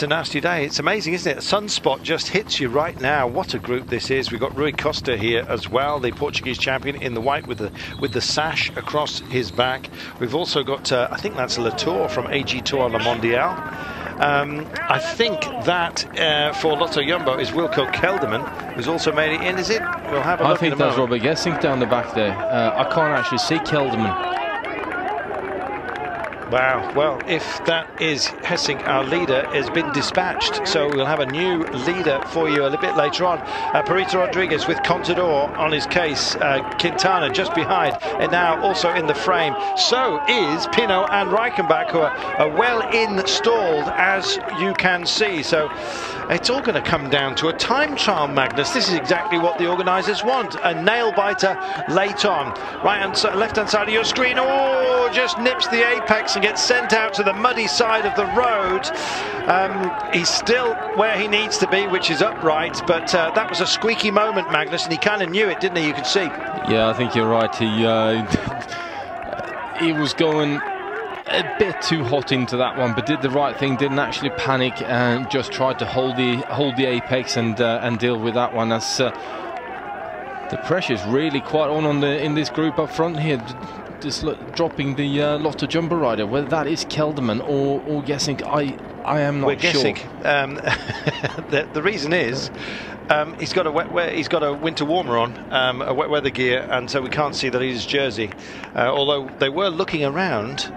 nasty day. It's amazing, isn't it? A sunspot just hits you right now. What a group this is. We've got Rui Costa here as well, the Portuguese champion in the white with the sash across his back. We've also got, I think that's Latour from AG Tour Le Mondial. I think that for Lotto Jumbo is Wilco Kelderman, who's also made it in, is it? We'll have a look. I think that's Robert Gesink down the back there. I can't actually see Kelderman. Wow, well, if that is Hessink, our leader, has been dispatched, so we'll have a new leader for you a little bit later on. Perito Rodriguez with Contador on his case, Quintana just behind, and now also in the frame. So is Pinot and Reichenbach, who are well installed, as you can see. So it's all going to come down to a time trial, Magnus. This is exactly what the organisers want, a nail-biter late on. Left-hand side of your screen, oh, just nips the apex and gets sent out to the muddy side of the road. He's still where he needs to be, which is upright, but that was a squeaky moment, Magnus, and he kind of knew it, didn't he? You could see. Yeah, I think you're right. He was going a bit too hot into that one, but did the right thing, didn't actually panic, and just tried to hold the apex and deal with that one. As the pressure's really quite on in this group up front here. Just dropping the Lotto Jumbo rider, whether that is Kelderman or Gesink, I am not sure. We're guessing. The reason is he's got a winter warmer on, a wet weather gear, and so we can't see the leader's jersey. Although they were looking around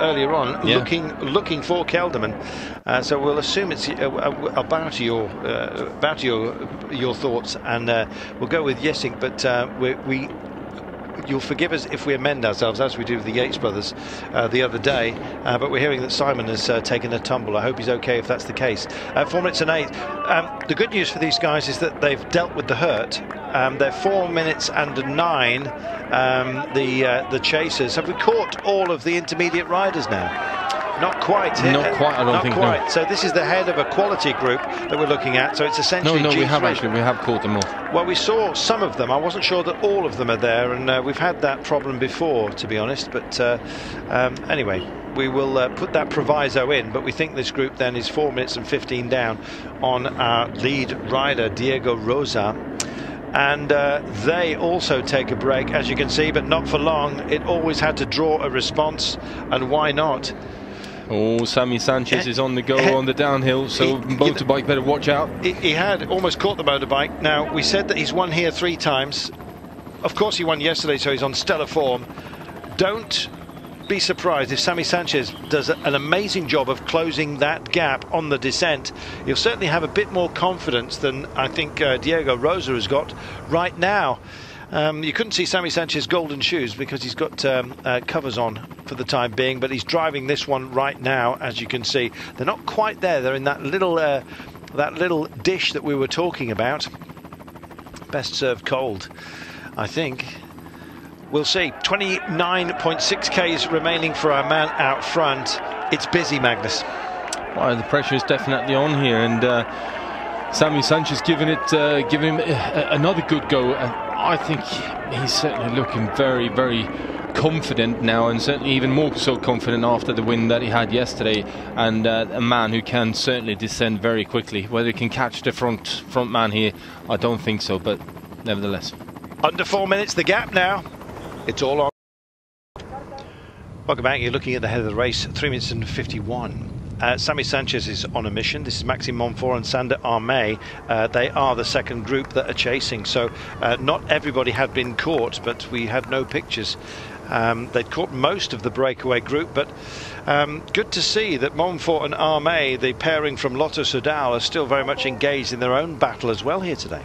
earlier on, looking for Kelderman. So we'll assume it's about your thoughts, and we'll go with Gesink, but you'll forgive us if we amend ourselves, as we did with the Yates brothers the other day, but we're hearing that Simon has taken a tumble. I hope he's okay if that's the case. 4 minutes and 8. The good news for these guys is that they've dealt with the hurt. They're 4 minutes and 9, the chasers. Have we caught all of the intermediate riders now? Not quite. Not quite, I don't think. Not quite. No. So this is the head of a quality group that we're looking at. So it's essentially No, G3. we have actually. We have caught them all. Well, we saw some of them. I wasn't sure that all of them are there, and we've had that problem before, to be honest. But anyway, we will put that proviso in. But we think this group then is 4 minutes and 15 down on our lead rider, Diego Rosa. And they also take a break, as you can see, but not for long. It always had to draw a response, and why not? Oh, Sammy Sanchez is on the go on the downhill, so motorbike better watch out. He had almost caught the motorbike. Now, we said that he's won here 3 times. Of course, he won yesterday, so he's on stellar form. Don't be surprised if Sammy Sanchez does an amazing job of closing that gap on the descent. He'll certainly have a bit more confidence than I think Diego Rosa has got right now. You couldn't see Sammy Sanchez's golden shoes because he's got covers on for the time being, but he's driving this one right now, as you can see. They're not quite there. They're in that little dish that we were talking about. Best served cold, I think. We'll see. 29.6 Ks remaining for our man out front. It's busy, Magnus. Well, the pressure is definitely on here, and Sammy Sanchez giving him another good go. I think he's certainly looking very, very confident now, and certainly even more so confident after the win that he had yesterday, and a man who can certainly descend very quickly. Whether he can catch the front man here, I don't think so, but nevertheless. Under 4 minutes the gap now. It's all on. Welcome back. You're looking at the head of the race, 3 minutes and 51. Sammy Sanchez is on a mission. This is Maxime Monfort and Sander Armé. They are the second group that are chasing. So not everybody had been caught, but we had no pictures. They'd caught most of the breakaway group, but good to see that Monfort and Armé, the pairing from Lotto Soudal, are still very much engaged in their own battle as well here today.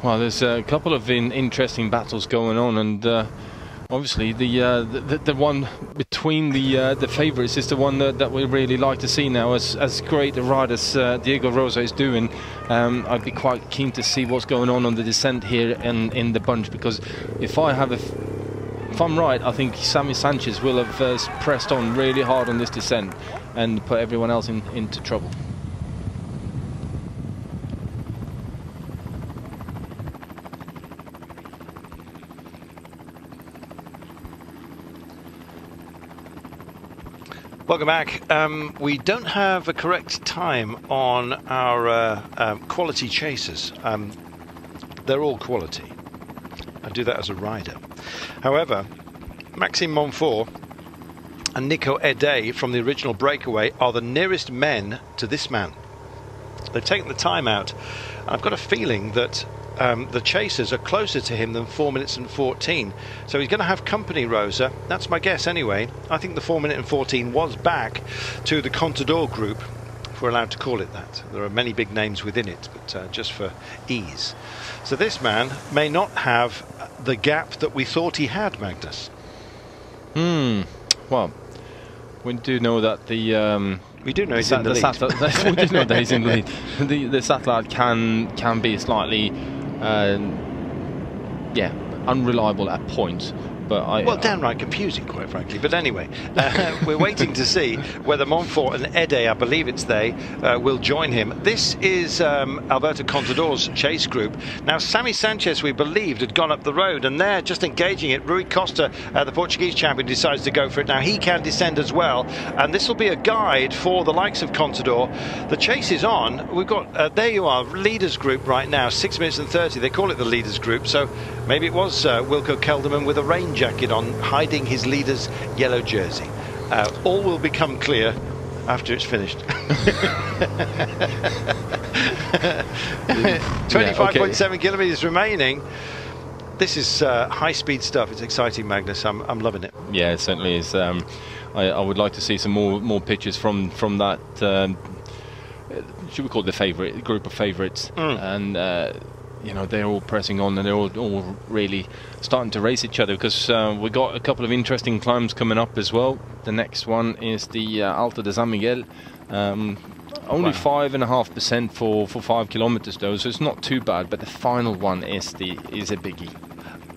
Well, there's a couple of interesting battles going on, and Obviously, the one between the favourites is the one that we really like to see now. As great a ride as Diego Rosa is doing, I'd be quite keen to see what's going on the descent here in the bunch, because if I'm right, I think Sammy Sanchez will have pressed on really hard on this descent and put everyone else into trouble. Welcome back. We don't have a correct time on our quality chasers. They're all quality. I do that as a rider. However, Maxime Montfort and Nico Ede from the original breakaway are the nearest men to this man. They've taken the time out. I've got a feeling that the chasers are closer to him than 4 minutes and 14. So he's going to have company, Rosa. That's my guess anyway. I think the 4 minute and 14 was back to the Contador group, if we're allowed to call it that. There are many big names within it, but just for ease. So this man may not have the gap that we thought he had, Magnus. Well, we do know that we do know he's in the lead. We do know that he's in the lead. The satellite can be slightly, unreliable at points. But downright confusing, quite frankly. But anyway, we're waiting to see whether Montfort and Ede, I believe it's they, will join him. This is Alberto Contador's chase group. Now, Sammy Sanchez, we believed, had gone up the road, and they're just engaging it. Rui Costa, the Portuguese champion, decides to go for it. Now, he can descend as well, and this will be a guide for the likes of Contador. The chase is on. We've got, there you are, leaders group right now, 6 minutes and 30. They call it the leaders group, so maybe it was Wilco Kelderman with a rain jacket on, hiding his leader's yellow jersey. All will become clear after it's finished. 25.7 kilometres remaining. This is high-speed stuff. It's exciting, Magnus. I'm loving it. Yeah, it certainly is. I would like to see some more pictures from that. Should we call it the group of favourites? And you know, they're all pressing on, and they're all really starting to race each other, because we've got a couple of interesting climbs coming up as well. The next one is the Alto de San Miguel. Only 5.5% for 5 kilometers though, so it's not too bad. But the final one is a biggie.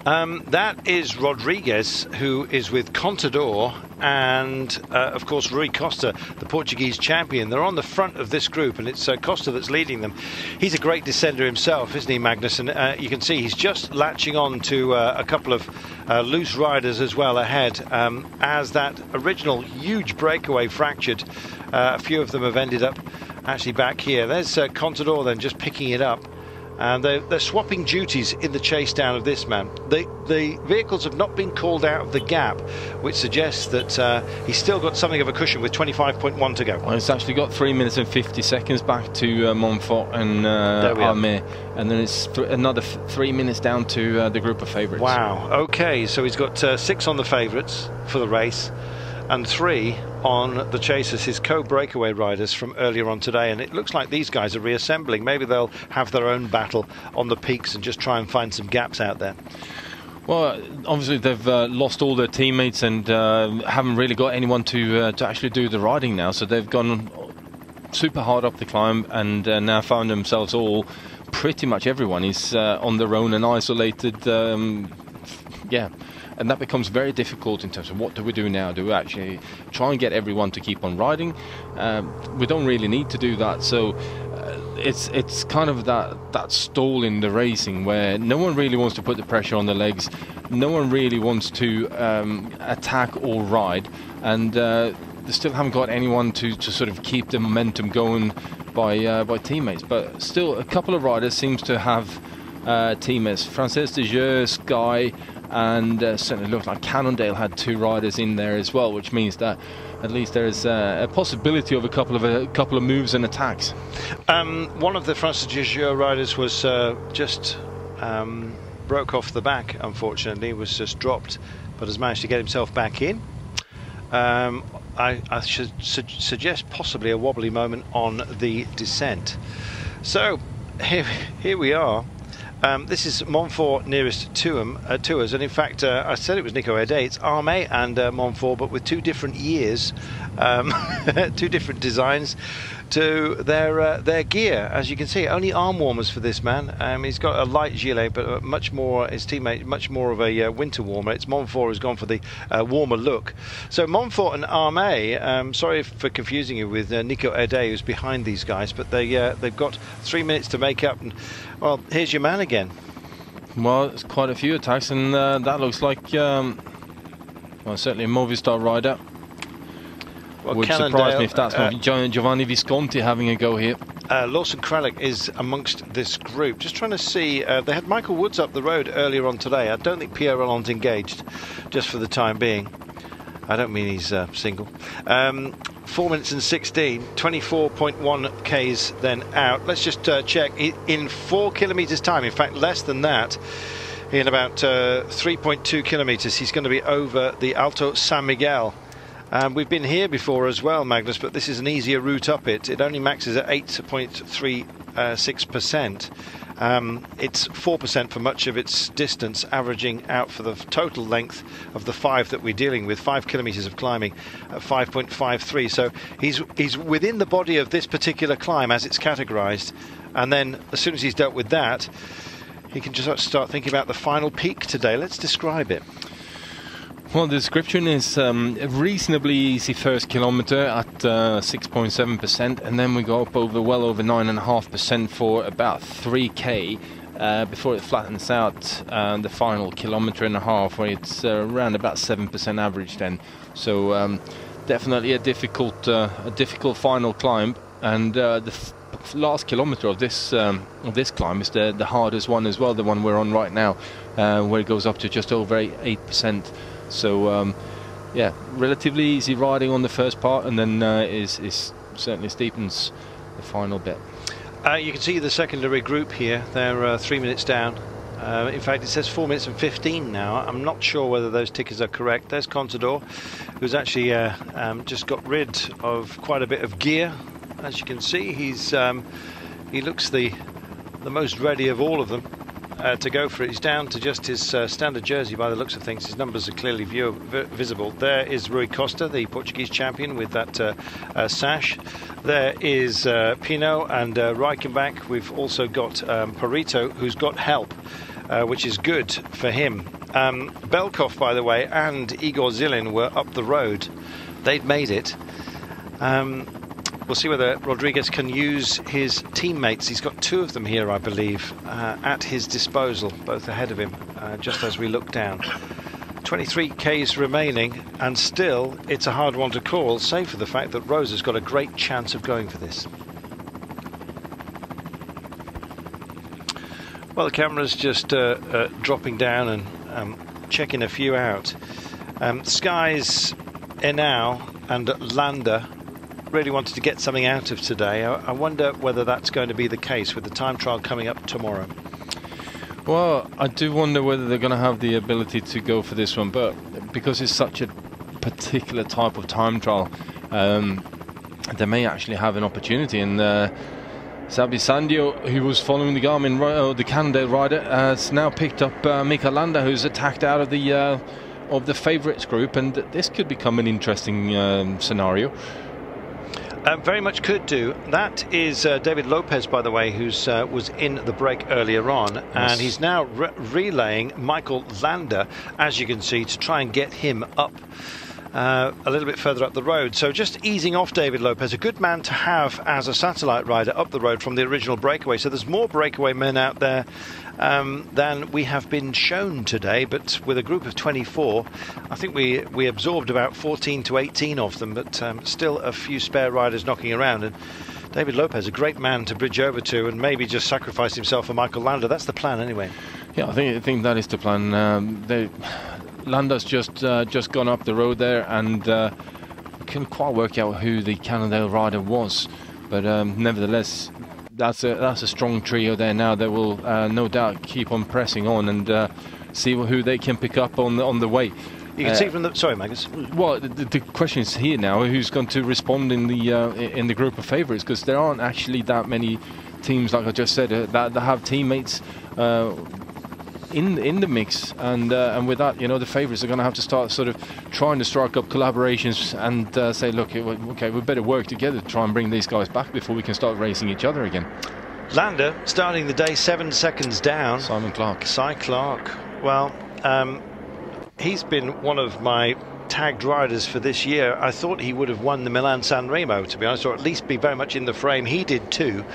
That is Rodriguez, who is with Contador, and of course Rui Costa, the Portuguese champion. They're on the front of this group, and it's Costa that's leading them. He's a great descender himself, isn't he, Magnus? And you can see he's just latching on to a couple of loose riders as well ahead, as that original huge breakaway fractured. A few of them have ended up actually back here. There's Contador then just picking it up. And they're swapping duties in the chase down of this man. The vehicles have not been called out of the gap, which suggests that he's still got something of a cushion with 25.1 to go. Well, it's actually got 3 minutes and 50 seconds back to Montfort and Almer, and then it's another 3 minutes down to the group of favourites. Wow. Okay, so he's got 6 on the favourites for the race, and 3 on the chasers, his co-breakaway riders from earlier on today. And it looks like these guys are reassembling. Maybe they'll have their own battle on the peaks and just try and find some gaps out there. Well, obviously they've lost all their teammates and haven't really got anyone to actually do the riding now. So they've gone super hard up the climb, and now found themselves all, pretty much everyone is on their own and isolated. And that becomes very difficult in terms of what do we do now? Do we actually try and get everyone to keep on riding? We don't really need to do that. So it's kind of that stall in the racing where no one really wants to put the pressure on the legs. No one really wants to attack or ride. And they still haven't got anyone to sort of keep the momentum going by teammates. But still, a couple of riders seems to have teammates. Frances de Jeux, Sky, and certainly looked like Cannondale had 2 riders in there as well, which means that at least there is a possibility of a couple of moves and attacks. One of the Francis de Jeux riders was just broke off the back, unfortunately, was just dropped, but has managed to get himself back in. I should suggest possibly a wobbly moment on the descent. So here we are. This is Montfort nearest to us, and in fact, I said it was Nico Ede. It's Arme and Montfort, but with 2 different years, 2 different designs to their gear. As you can see, only arm warmers for this man. He's got a light gilet, but much more, his teammate, much more of a winter warmer. It's Montfort who's gone for the warmer look. So Montfort and Arme, sorry for confusing you with Nico Ede, who's behind these guys, but they've got 3 minutes to make up. And well, here's your man again. Well, it's quite a few attacks, and that looks like well, certainly a Movistar rider. Well, would surprise me if that's not Giovanni Visconti having a go here. Lawson Kralik is amongst this group. Just trying to see, they had Michael Woods up the road earlier on today. I don't think Pierre Roland's engaged, just for the time being. I don't mean he's single. 4 minutes and 16, 24.1 Ks then out. Let's just check. In 4 kilometres time, in fact less than that, in about 3.2 kilometres, he's going to be over the Alto San Miguel. We've been here before as well, Magnus, but this is an easier route up it. It only maxes at 8.36%. It's 4% for much of its distance, averaging out for the total length of the 5 that we're dealing with, 5 kilometres of climbing at 5.53. So he's within the body of this particular climb as it's categorised, and then as soon as he's dealt with that, he can just start thinking about the final peak today. Let's describe it. Well, the description is a reasonably easy first kilometre at 6.7%, and then we go up well over 9.5% for about 3k before it flattens out the final kilometre and a half, where it's around about 7% average then. So definitely a difficult final climb, and the last kilometre of this climb is the hardest one as well, the one we're on right now, where it goes up to just over 8%. So yeah, relatively easy riding on the first part, and then is certainly steepens the final bit. You can see the secondary group here. They're 3 minutes down. In fact, it says 4 minutes and 15 now. I'm not sure whether those tickers are correct. There's Contador, who's actually just got rid of quite a bit of gear. As you can see, he looks the most ready of all of them. To go for it. He's down to just his standard jersey by the looks of things. His numbers are clearly visible. There is Rui Costa, the Portuguese champion, with that sash. There is Pino and Reichenbach. We've also got Parito, who's got help, which is good for him. Belkov, by the way, and Igor Zilin were up the road. They'd made it. We'll see whether Rodriguez can use his teammates. He's got 2 of them here, I believe, at his disposal, both ahead of him, just as we look down. 23 Ks remaining, and still it's a hard one to call, save for the fact that Rose has got a great chance of going for this. Well, the camera's just dropping down and checking a few out. Skies, Enau and Landa really wanted to get something out of today. I wonder whether that's going to be the case with the time trial coming up tomorrow. Well, I do wonder whether they're going to have the ability to go for this one, but because it's such a particular type of time trial, they may actually have an opportunity. And Sabi Sandio, who was following the Garmin, the Cannondale rider, has now picked up Mika Landa, who's attacked out of the favourites group, and this could become an interesting scenario. Very much could do. That is David Lopez, by the way, who was in the break earlier on, yes. And he's now relaying Michael Landa, as you can see, to try and get him up a little bit further up the road. So just easing off David Lopez, a good man to have as a satellite rider up the road from the original breakaway. So there's more breakaway men out there than we have been shown today, but with a group of 24, I think we absorbed about 14 to 18 of them, but still a few spare riders knocking around. And David Lopez, a great man to bridge over to and maybe just sacrifice himself for Michael Landa. That's the plan anyway. Yeah, I think that is the plan. Landa's just gone up the road there, and couldn't quite work out who the Cannondale rider was, but nevertheless, that's a strong trio there now that will no doubt keep on pressing on and see who they can pick up on the way. You can see from the... Sorry, Magnus. Well, the question is here now, who's going to respond in the group of favourites, because there aren't actually that many teams, like I just said, that have teammates in the mix, and with that, the favourites are going to have to start sort of trying to strike up collaborations and say, look, okay, we better work together to try and bring these guys back before we can start racing each other again. Landa starting the day 7 seconds down. Simon Clark. Cy Clark. Well, he's been one of my tagged riders for this year. I thought he would have won the Milan-San Remo, to be honest, or at least be very much in the frame. He did too,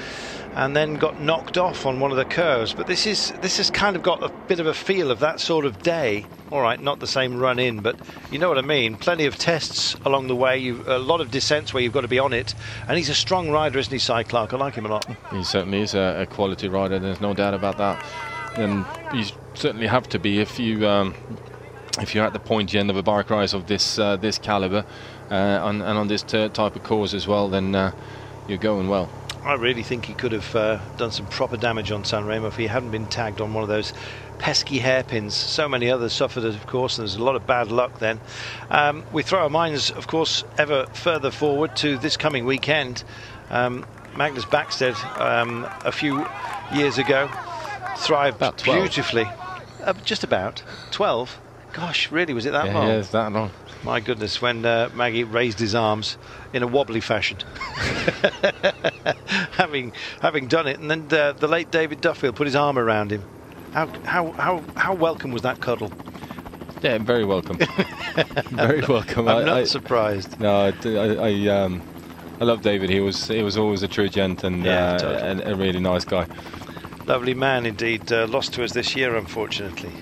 and then got knocked off on one of the curves. But this has kind of got a bit of a feel of that sort of day. All right, not the same run in, but you know what I mean. Plenty of tests along the way. A lot of descents where you've got to be on it. And he's a strong rider, isn't he, Cy Clark? I like him a lot. He certainly is a quality rider. There's no doubt about that. And you certainly have to be if you're at the pointy end of a bike race of this caliber, and on this type of course as well, then you're going well. I really think he could have done some proper damage on San Remo if he hadn't been tagged on one of those pesky hairpins. So many others suffered it, of course, and there's a lot of bad luck then. We throw our minds, of course, ever further forward to this coming weekend. Magnus Backstedt, a few years ago, thrived beautifully. Just about 12. Gosh, really, was it that long? Yeah, it's that long. My goodness, when Maggie raised his arms in a wobbly fashion, having done it, and then the late David Duffield put his arm around him. How welcome was that cuddle? Yeah, very welcome. Very welcome. I'm not surprised. No, I love David. He was always a true gent, and totally. And a really nice guy. Lovely man indeed. Lost to us this year, unfortunately.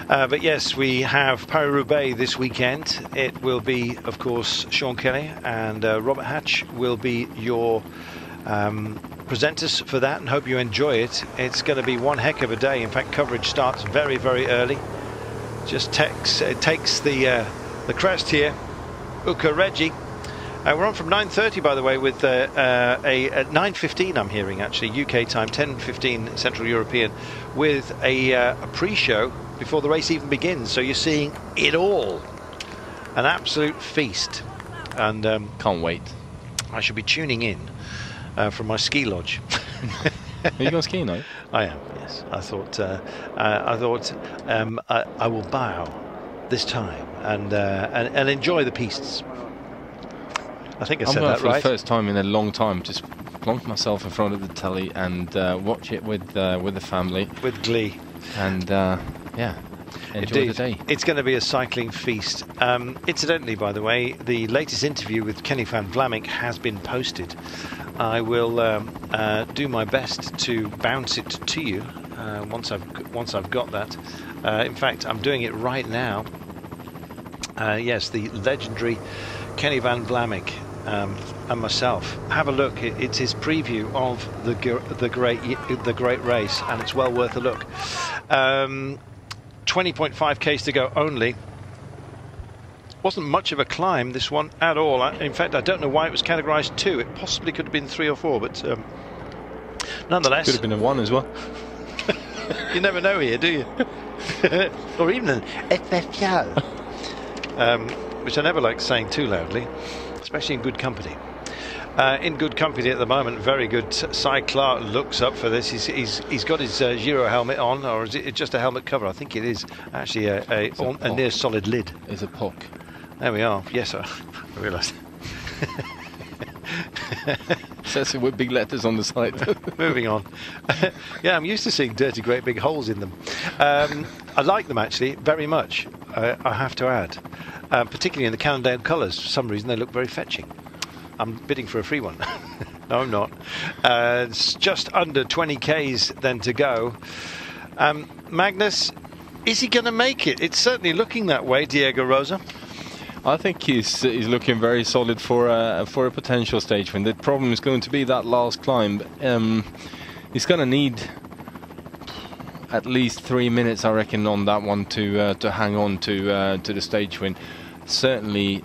But yes, we have Paris-Roubaix this weekend. It will be, of course, Sean Kelly and Robert Hatch will be your presenters for that, and hope you enjoy it. It's going to be one heck of a day. In fact, coverage starts very, very early. Just takes the crest here, Uka Reggie. We're on from 9:30, by the way, with at 9:15. I'm hearing actually UK time, 10:15 Central European, with a pre-show before the race even begins. So you're seeing it all, an absolute feast, and can't wait. I shall be tuning in from my ski lodge. Are you going skiing now? I am. Yes. I thought I will bow this time and enjoy the pistes. I think I said that right. For the first time in a long time, just plonk myself in front of the telly and watch it with the family. With glee. And yeah, enjoy the day. It's going to be a cycling feast. Incidentally, by the way, the latest interview with Kenny van Vlaming has been posted. I will do my best to bounce it to you once I've got that. In fact, I'm doing it right now. Yes, the legendary Kenny van Vlaming and myself. Have a look. It's his preview of the great race, and it's well worth a look. 20.5 k's to go only. Wasn't much of a climb, this one, at all. In fact, I don't know why it was categorised 2. It possibly could have been 3 or 4, but nonetheless. Could have been a 1 as well. You never know here, do you? Or even an especial. Which I never like saying too loudly, especially in good company. In good company at the moment, very good. Cy Clark looks up for this. He's got his Giro helmet on, or is it just a helmet cover? I think it is actually a near solid lid. It's a POC. There we are. Yes, I realised. Says it with big letters on the side. Moving on. Yeah, I'm used to seeing dirty, great big holes in them. I like them actually very much. I have to add, particularly in the Cannondale colours. For some reason, they look very fetching. I'm bidding for a free one. No, I'm not. It's just under 20 k's then to go. Magnus, is he going to make it? It's certainly looking that way, Diego Rosa. I think he's looking very solid for a potential stage win. The problem is going to be that last climb. He's going to need at least 3 minutes, I reckon, on that one to hang on to the stage win. Certainly,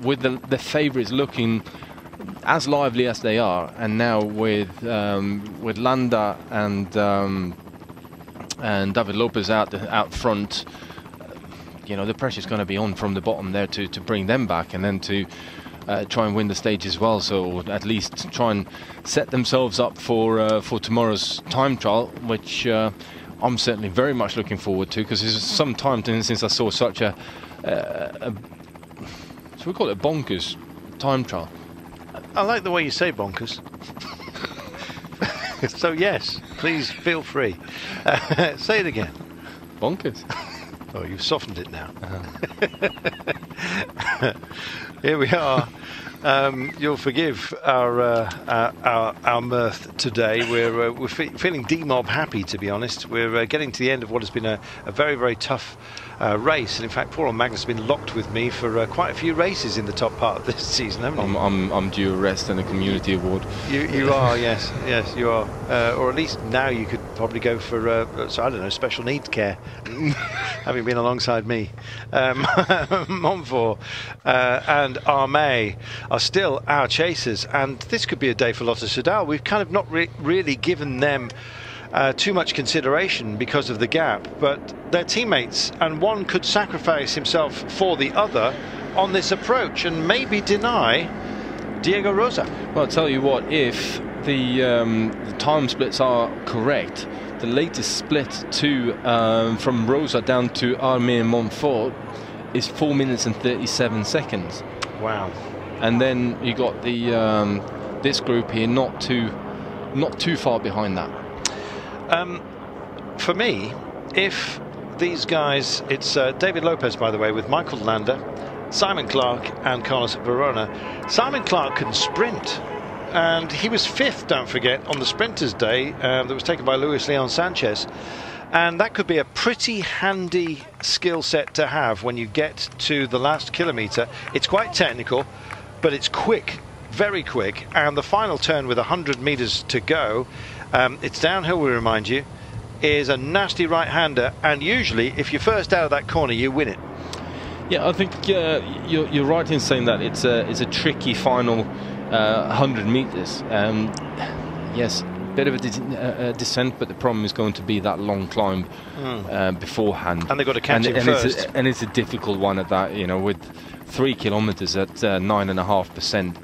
with the favourites looking as lively as they are, and now with Landa and David Lopez out front. You know, the pressure's going to be on from the bottom there to bring them back, and then to try and win the stage as well. So at least try and set themselves up for tomorrow's time trial, which I'm certainly very much looking forward to, because it's some time since I saw such a so we call it a bonkers time trial. I like the way you say bonkers. So yes, please feel free. Say it again. Bonkers. Oh, you've softened it now. Here we are. You'll forgive our mirth today. We're feeling D-Mob happy, to be honest. We're getting to the end of what has been a very, very tough race, and in fact, poor old Magnus has been locked with me for quite a few races in the top part of this season, haven't you? I'm due a rest and a community award. You are, yes, you are, or at least now you could probably go for so I don't know, special needs care, having been alongside me. Montfort and Armay are still our chasers, and this could be a day for Lotto Soudal. We've kind of not really given them too much consideration because of the gap, but they're teammates, and one could sacrifice himself for the other on this approach and maybe deny Diego Rosa. Well, I'll tell you what, if the time splits are correct, the latest split from Rosa down to Armay and Montfort is 4 minutes and 37 seconds. Wow. And then you got the this group here not too far behind that. For me, if these guys, it's David Lopez, by the way, with Michael Landa, Simon Clark and Carlos Verona. Simon Clark can sprint, and he was 5th, don't forget, on the Sprinters' Day that was taken by Luis Leon Sanchez. And that could be a pretty handy skill set to have when you get to the last kilometre. It's quite technical, but it's quick, very quick. And the final turn with 100 metres to go, it's downhill, we remind you, is a nasty right-hander. And usually, if you're first out of that corner, you win it. Yeah, I think you're right in saying that it's a tricky final 100 metres. Yes. Bit of a descent, but the problem is going to be that long climb beforehand, and they've got to catch it first. And it's a difficult one at that. You know, with 3 kilometres at 9.5%.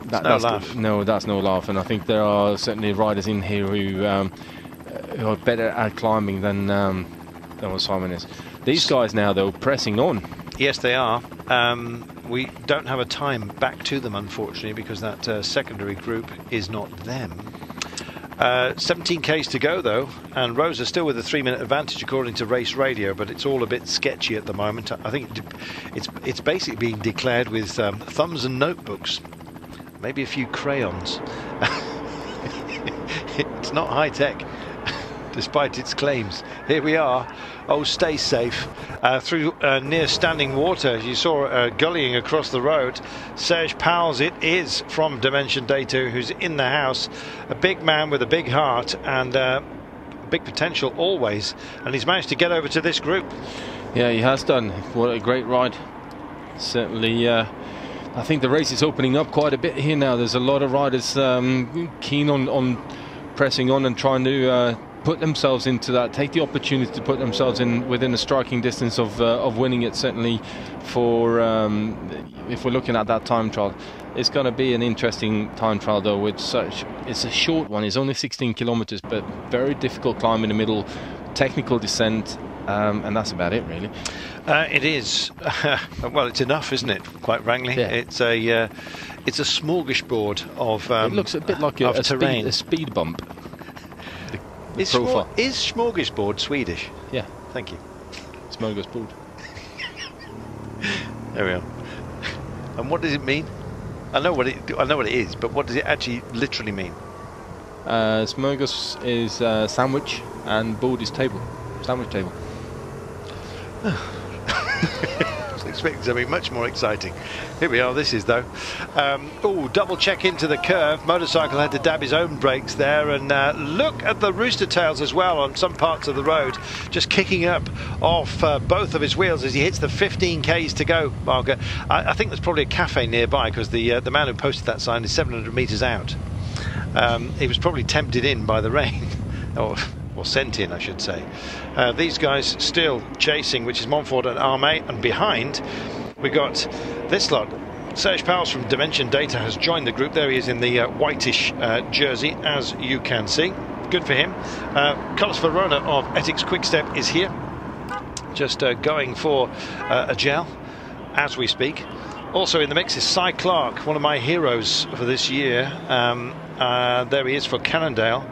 That's no laugh. And I think there are certainly riders in here who are better at climbing than what Simon is. These guys now, though, pressing on. Yes, they are. We don't have a time back to them, unfortunately, because that secondary group is not them. 17 Ks to go, though, and Rosa still with a 3-minute advantage according to Race Radio, but it's all a bit sketchy at the moment. I think it's basically being declared with thumbs and notebooks, maybe a few crayons. It's not high tech, despite its claims. Here we are. Oh, stay safe. Through near standing water, you saw gullying across the road. Serge Pauwels, it is, from Dimension Data, who's in the house. A big man with a big heart and big potential always. And he's managed to get over to this group. Yeah, he has done. What a great ride. Certainly, I think the race is opening up quite a bit here now. There's a lot of riders keen on pressing on and trying to put themselves into that, take the opportunity to put themselves in within a striking distance of winning it. Certainly, for if we're looking at that time trial, it's going to be an interesting time trial, though. It's a short one. It's only 16 kilometers, but very difficult climb in the middle, technical descent, and that's about it, really. It is. Well, it's enough, isn't it? Quite frankly, yeah. It's a smorgasbord of. It looks a bit like a speed bump. Is smorgasbord Swedish? Yeah. Thank you. Smorgasbord. There we are. And what does it mean? I know what it is, but what does it actually literally mean? Smorgas is sandwich, and board is table. Sandwich table. I was expecting something much more exciting. Here we are. This is, though. Double check into the curve. Motorcycle had to dab his own brakes there, and look at the rooster tails as well on some parts of the road, just kicking up off both of his wheels as he hits the 15 Ks to go. Marker, I think there's probably a cafe nearby, because the man who posted that sign is 700 meters out. He was probably tempted in by the rain, or sent in, I should say. These guys still chasing, which is Montfort and Armay, and behind we got this lot. Serge Powers from Dimension Data has joined the group. There he is in the whitish jersey, as you can see. Good for him. Carlos Verona of Ethics Quickstep is here, just going for a gel as we speak. Also in the mix is Cy Clark, one of my heroes for this year. There he is for Cannondale.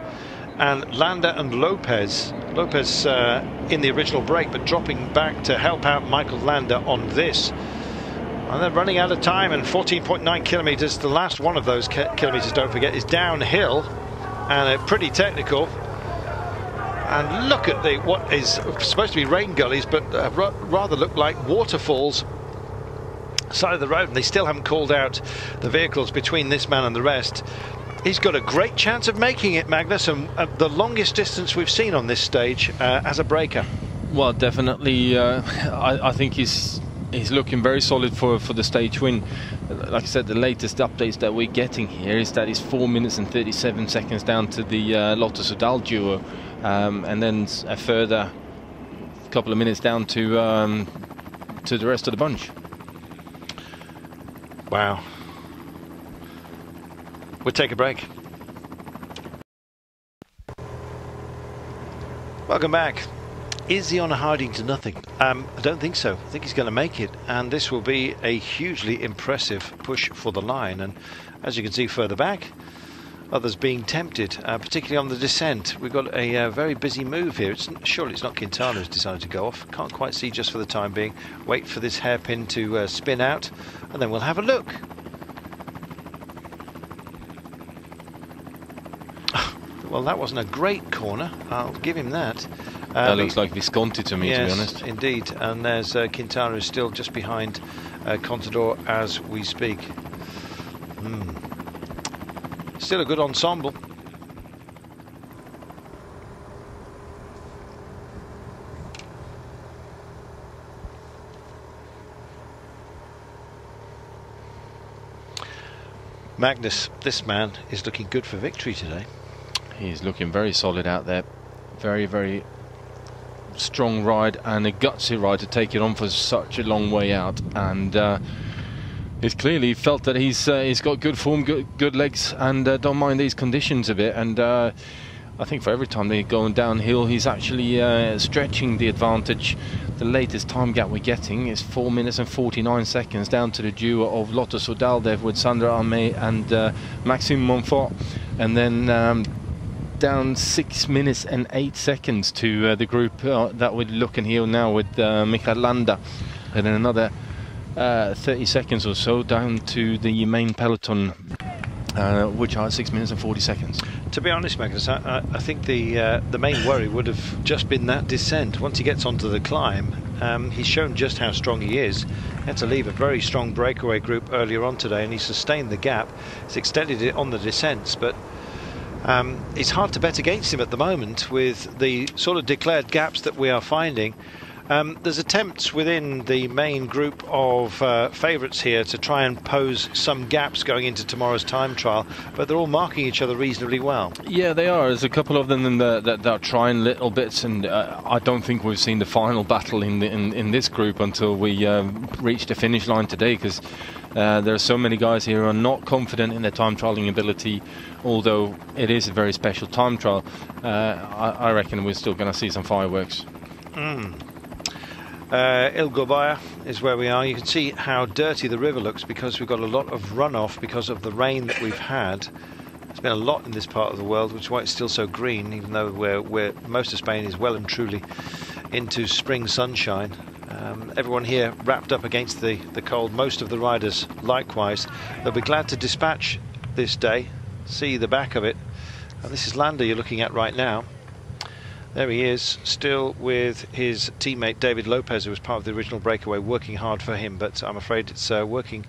And Landa and Lopez. Lopez in the original break, but dropping back to help out Michael Landa on this. And they're running out of time, and 14.9 kilometres. The last one of those kilometres, don't forget, is downhill and pretty technical. And look at what is supposed to be rain gullies, but rather look like waterfalls side of the road, and they still haven't called out the vehicles between this man and the rest. He's got a great chance of making it, Magnus, and the longest distance we've seen on this stage as a breaker. Well, definitely. I think he's looking very solid for the stage win. Like I said, the latest updates that we're getting here is that he's 4 minutes and 37 seconds down to the Lotto Soudal duo, and then a further couple of minutes down to the rest of the bunch. Wow. We'll take a break. Welcome back. Is he on a hiding to nothing? I don't think so. I think he's going to make it, and this will be a hugely impressive push for the line. And as you can see further back, others being tempted, particularly on the descent. We've got a very busy move here. Surely it's not Quintana who's decided to go off. Can't quite see just for the time being. Wait for this hairpin to spin out, and then we'll have a look. Well, that wasn't a great corner, I'll give him that. That looks like Visconti to me, yes, to be honest. Indeed, and there's Quintana, who's still just behind Contador as we speak. Still a good ensemble. Magnus, this man is looking good for victory today. He's looking very solid out there. Very, very strong ride, and a gutsy ride to take it on for such a long way out. And he's clearly felt that he's got good form, good legs, and don't mind these conditions a bit. And I think for every time they're going downhill, he's actually stretching the advantage. The latest time gap we're getting is 4 minutes and 49 seconds down to the duo of Lotto Soudal there with Sandra Armé and Maxime Montfort, and then down 6 minutes and 8 seconds to the group that we're looking here now with Michael Landa, and then another 30 seconds or so down to the main peloton, which are 6 minutes and 40 seconds. To be honest, Magnus, I think the main worry would have just been that descent. Once he gets onto the climb, he's shown just how strong he is. He had to leave a very strong breakaway group earlier on today, and he sustained the gap. He's extended it on the descents, but it's hard to bet against him at the moment with the sort of declared gaps that we are finding. There's attempts within the main group of favourites here to try and pose some gaps going into tomorrow's time trial, but they're all marking each other reasonably well. Yeah, they are. There's a couple of them that are trying little bits, and I don't think we've seen the final battle in this group until we reach the finish line today, because there are so many guys here who are not confident in their time trialling ability, although it is a very special time trial. I reckon we're still going to see some fireworks. Il Gobaya is where we are. You can see how dirty the river looks because we've got a lot of runoff because of the rain that we've had. There's been a lot in this part of the world, which is why it's still so green, even though we're most of Spain is well and truly into spring sunshine. Everyone here wrapped up against the cold, most of the riders likewise. They'll be glad to dispatch this day. See the back of it. And this is Landa you're looking at right now. There he is, still with his teammate David Lopez, who was part of the original breakaway, working hard for him, but I'm afraid it's working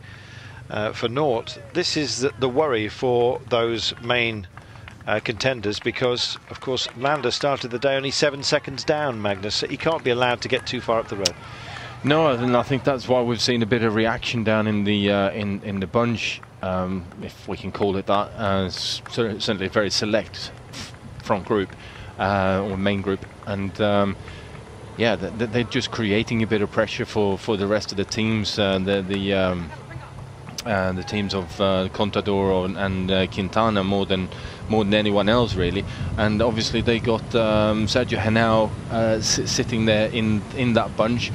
for naught. This is the worry for those main contenders, because, of course, Landa started the day only 7 seconds down, Magnus. He can't be allowed to get too far up the road. No, and I think that's why we've seen a bit of reaction down in the in the bunch, if we can call it that. Certainly a very select front group. Or main group, and yeah, they're just creating a bit of pressure for the rest of the teams. The the teams of Contador and Quintana more than anyone else really, and obviously they got Sergio Henao sitting there in that bunch,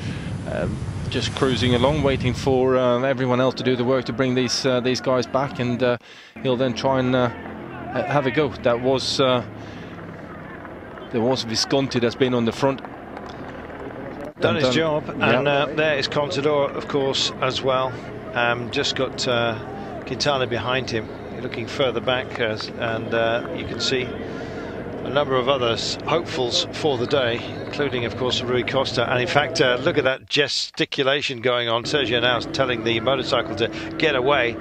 just cruising along, waiting for everyone else to do the work to bring these guys back, and he'll then try and have a go. There was Visconti that's been on the front. Done his job, and there is Contador, of course, as well. Just got Quintana behind him, looking further back, and you can see a number of others hopefuls for the day, including, of course, Rui Costa. And in fact, look at that gesticulation going on. Sergio now telling the motorcycle to get away,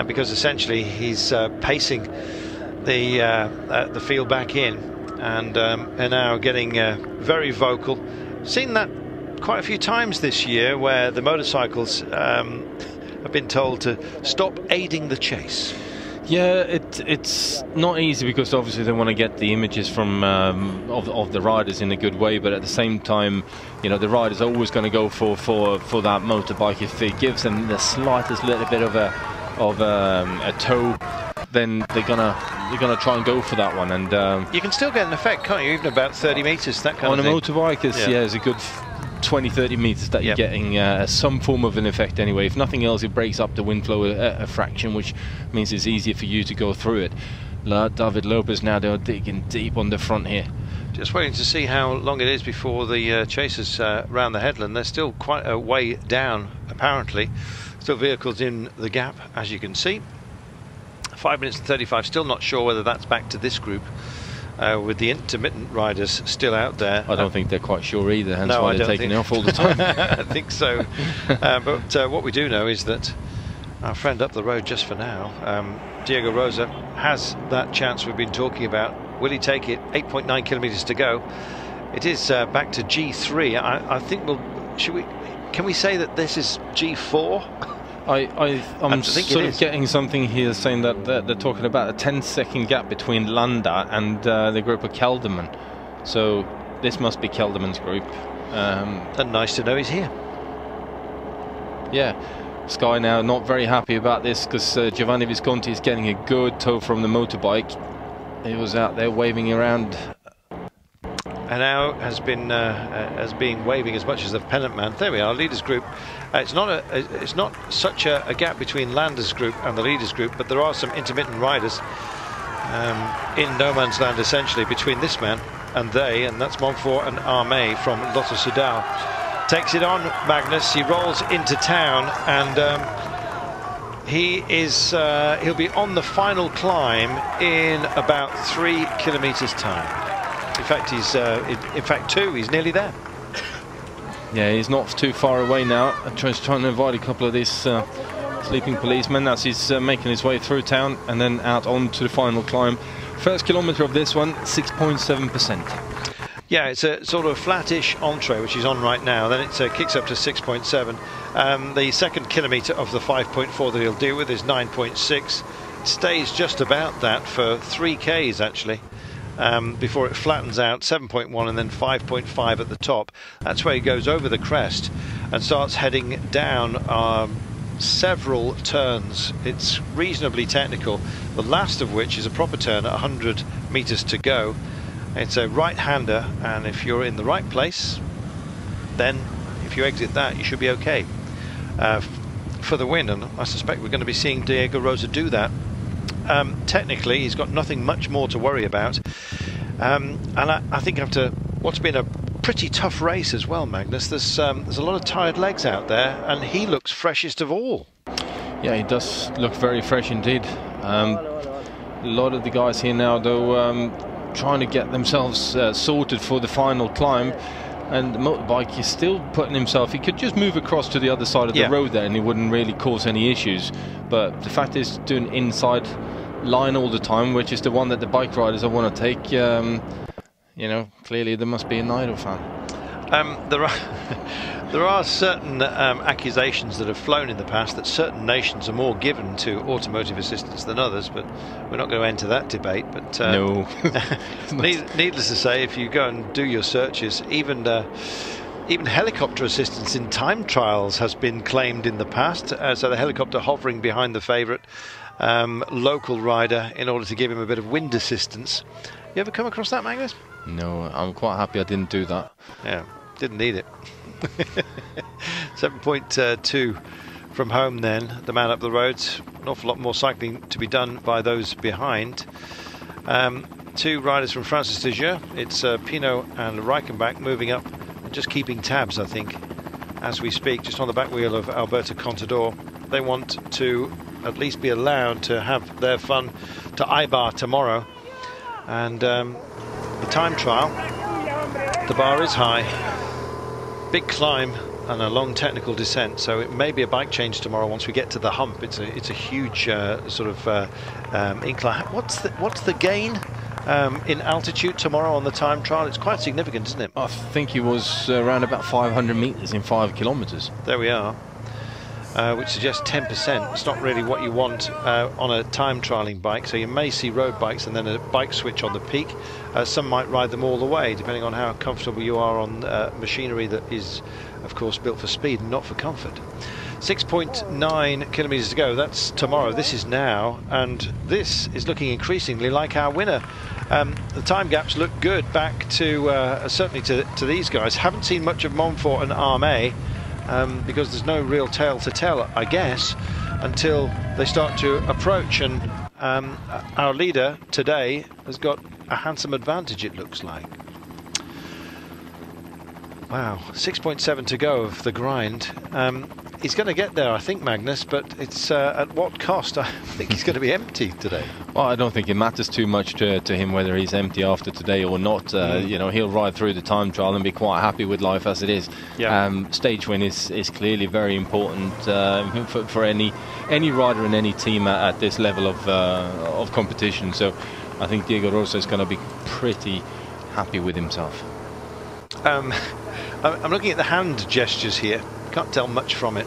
because essentially he's pacing the field back in, and now getting very vocal. Seen that quite a few times this year, where the motorcycles have been told to stop aiding the chase. Yeah, it's not easy, because obviously they want to get the images from of the riders in a good way, but at the same time, you know, the rider's always going to go for that motorbike. If it gives them the slightest little bit of a toe, then they're gonna try and go for that one. And you can still get an effect, can't you? Even about 30 meters, that kind of thing. On a motorbike, is a good 20-30 meters that you're getting some form of an effect anyway. If nothing else, it breaks up the wind flow a fraction, which means it's easier for you to go through it. David Lopez now, they're digging deep on the front here. Just waiting to see how long it is before the chasers round the headland. They're still quite a way down, apparently. Still vehicles in the gap, as you can see. 5 minutes and 35, still not sure whether that's back to this group. With the intermittent riders still out there. I don't think they're quite sure either, hence why they're taking off all the time. I think so. But what we do know is that our friend up the road just for now, Diego Rosa, has that chance we've been talking about. Will he take it? 8.9 kilometres to go. It is back to G3. I think can we say that this is G4? I'm sort of getting something here saying that they're talking about a 10-second gap between Landa and the group of Kelderman. So this must be Kelderman's group. And nice to know he's here. Yeah. Sky now not very happy about this, because Giovanni Visconti is getting a good tow from the motorbike. He was out there waving around. And now has been waving as much as the pennant man. There we are, leaders group. It's not such a gap between Landa's group and the leaders group, but there are some intermittent riders in no man's land essentially between this man and they, and that's Montfort and Armé from Lotto Soudal. Takes it on, Magnus. He rolls into town, and he'll be on the final climb in about 3 kilometres time. In fact, he's 2. He's nearly there. Yeah, he's not too far away now. He's trying to avoid a couple of these sleeping policemen as he's making his way through town and then out onto the final climb. First kilometre of this one, 6.7%. Yeah, it's a sort of flattish entree, which he's on right now. Then it kicks up to 6.7. The second kilometre of the 5.4 that he'll deal with is 9.6. Stays just about that for 3Ks actually. Before it flattens out, 7.1 and then 5.5 at the top. That's where he goes over the crest and starts heading down several turns. It's reasonably technical, the last of which is a proper turn at 100 meters to go. It's a right-hander, and if you're in the right place, then if you exit that, you should be okay for the win, and I suspect we're going to be seeing Diego Rosa do that. Technically, he's got nothing much more to worry about. And I think after what's been a pretty tough race as well, Magnus, there's a lot of tired legs out there, and he looks freshest of all. Yeah, he does look very fresh indeed. A lot of the guys here now, though, trying to get themselves sorted for the final climb. And the motorbike is still putting himself, he could just move across to the other side of the road there and he wouldn't really cause any issues. But the fact is, doing inside line all the time, which is the one that the bike riders I want to take, you know, clearly there must be an idle fan. There are certain accusations that have flown in the past that certain nations are more given to automotive assistance than others, but we're not going to enter that debate. But no. Needless to say, if you go and do your searches, even Even helicopter assistance in time trials has been claimed in the past. So the helicopter hovering behind the favourite local rider in order to give him a bit of wind assistance. You ever come across that, Magnus? No, I'm quite happy I didn't do that. Yeah, didn't need it. 7.2 from home then, the man up the road. An awful lot more cycling to be done by those behind. Two riders from Francis de Jeux. It's Pinot and Reichenbach moving up and just keeping tabs, I think, as we speak, just on the back wheel of Alberto Contador. They want to at least be allowed to have their fun to Eibar tomorrow. And the time trial, the bar is high, big climb and a long technical descent, so it may be a bike change tomorrow once we get to the hump. It's a huge sort of incline. What's the gain in altitude tomorrow on the time trial? It's quite significant, isn't it? I think it was around about 500 meters in 5 kilometers. There we are. Which suggests 10%. It's not really what you want on a time trialing bike, so you may see road bikes and then a bike switch on the peak. Some might ride them all the way, depending on how comfortable you are on machinery that is, of course, built for speed and not for comfort. 6.9 kilometers to go. That's tomorrow. This is now, and this is looking increasingly like our winner. The time gaps look good back to certainly to these guys. Haven't seen much of Montfort and Armé. Because there's no real tale to tell, I guess, until they start to approach. And our leader today has got a handsome advantage, it looks like. Wow, 6.7 to go of the grind. He's going to get there, I think, Magnus, but it's at what cost? I think he's going to be empty today. Well, I don't think it matters too much to him whether he's empty after today or not. You know, he'll ride through the time trial and be quite happy with life as it is. Yeah. Stage win is clearly very important for any rider in any team at this level of competition. So I think Diego Rosa is going to be pretty happy with himself. I'm looking at the hand gestures here. Can't tell much from it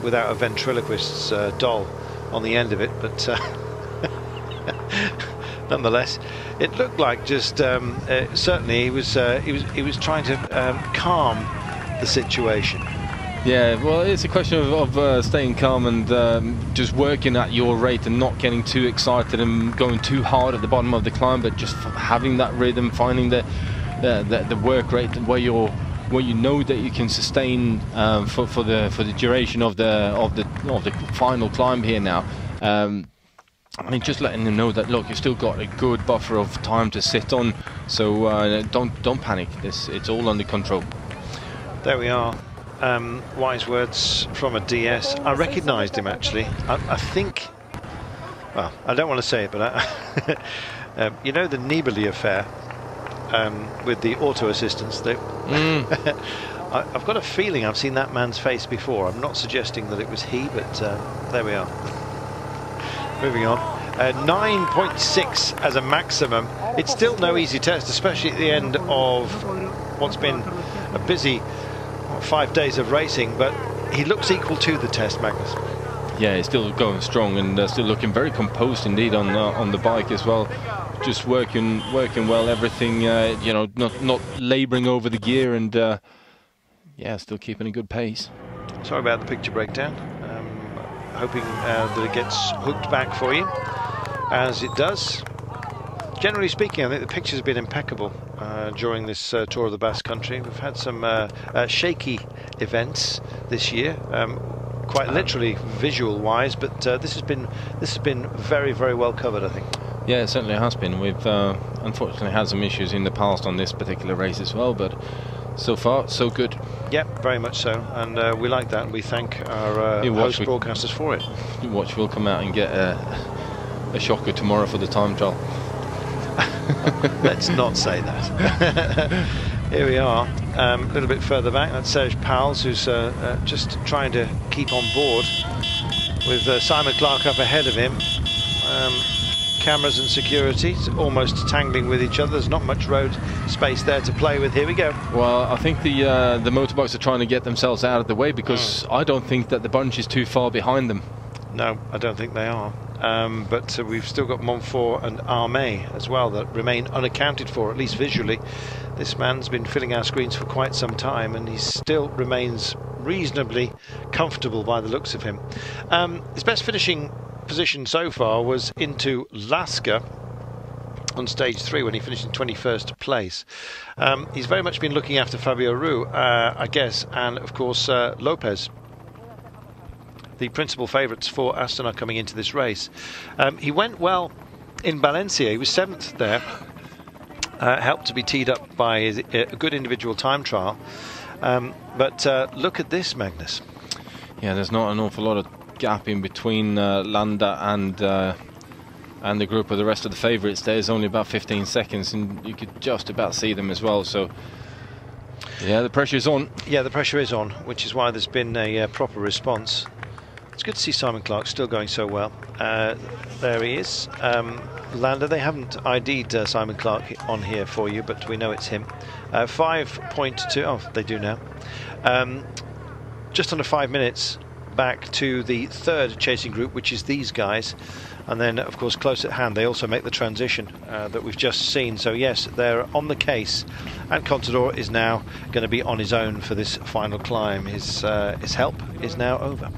without a ventriloquist's doll on the end of it, but nonetheless, it looked like just certainly he was trying to calm the situation. Yeah, well, it's a question of staying calm and just working at your rate and not getting too excited and going too hard at the bottom of the climb, but just having that rhythm, finding the work rate where you know that you can sustain for the duration of the final climb here now. I mean, just letting them know that, look, you've still got a good buffer of time to sit on, so don't panic. It's all under control. There we are. Wise words from a DS. I recognised him actually. I think. Well, I don't want to say it, but you know the Nibali affair. With the auto assistance, I've got a feeling I've seen that man's face before. I'm not suggesting that it was he, but there we are. Moving on. 9.6 as a maximum. It's still no easy test, especially at the end of what's been a busy 5 days of racing, but he looks equal to the test, Magnus. Yeah, he's still going strong and still looking very composed indeed on the bike as well. Just working well, everything, you know, not labouring over the gear, and yeah, still keeping a good pace. Sorry about the picture breakdown. Hoping that it gets hooked back for you, as it does. Generally speaking, I think the pictures have been impeccable during this tour of the Basque Country. We've had some shaky events this year, quite literally visual-wise, but this has been very, very well covered, I think. Yeah, it certainly has been. We've unfortunately had some issues in the past on this particular race as well, but so far, so good. Yeah, very much so, and we like that, and we thank our host broadcasters for it. You watch, we'll come out and get a shocker tomorrow for the time trial. Let's not say that. Here we are, a little bit further back. That's Serge Pals, who's just trying to keep on board with Simon Clark up ahead of him. Cameras and security almost tangling with each other. There's not much road space there to play with. Here we go. Well, I think the motorbikes are trying to get themselves out of the way, because I don't think that the bunch is too far behind them. No, I don't think they are. But we've still got Montfort and Armé as well that remain unaccounted for, at least visually. This man's been filling our screens for quite some time, and he still remains reasonably comfortable by the looks of him. His best finishing position so far was into Lasca on stage 3 when he finished in 21st place. He's very much been looking after Fabio Roux, I guess, and of course Lopez, the principal favourites for Astana coming into this race. He went well in Valencia. He was 7th there, helped to be teed up by a good individual time trial. But look at this, Magnus. Yeah, there's not an awful lot of gap in between Landa and the group of the rest of the favourites. There's only about 15 seconds, and you could just about see them as well. So, yeah, the pressure's on. Yeah, the pressure is on, which is why there's been a proper response. It's good to see Simon Clark still going so well. There he is. Landa, they haven't ID'd Simon Clark on here for you, but we know it's him. 5.2, oh, they do now. Just under 5 minutes back to the third chasing group, which is these guys. And then, of course, close at hand, they also make the transition that we've just seen. So, yes, they're on the case. And Contador is now going to be on his own for this final climb. His help is now over.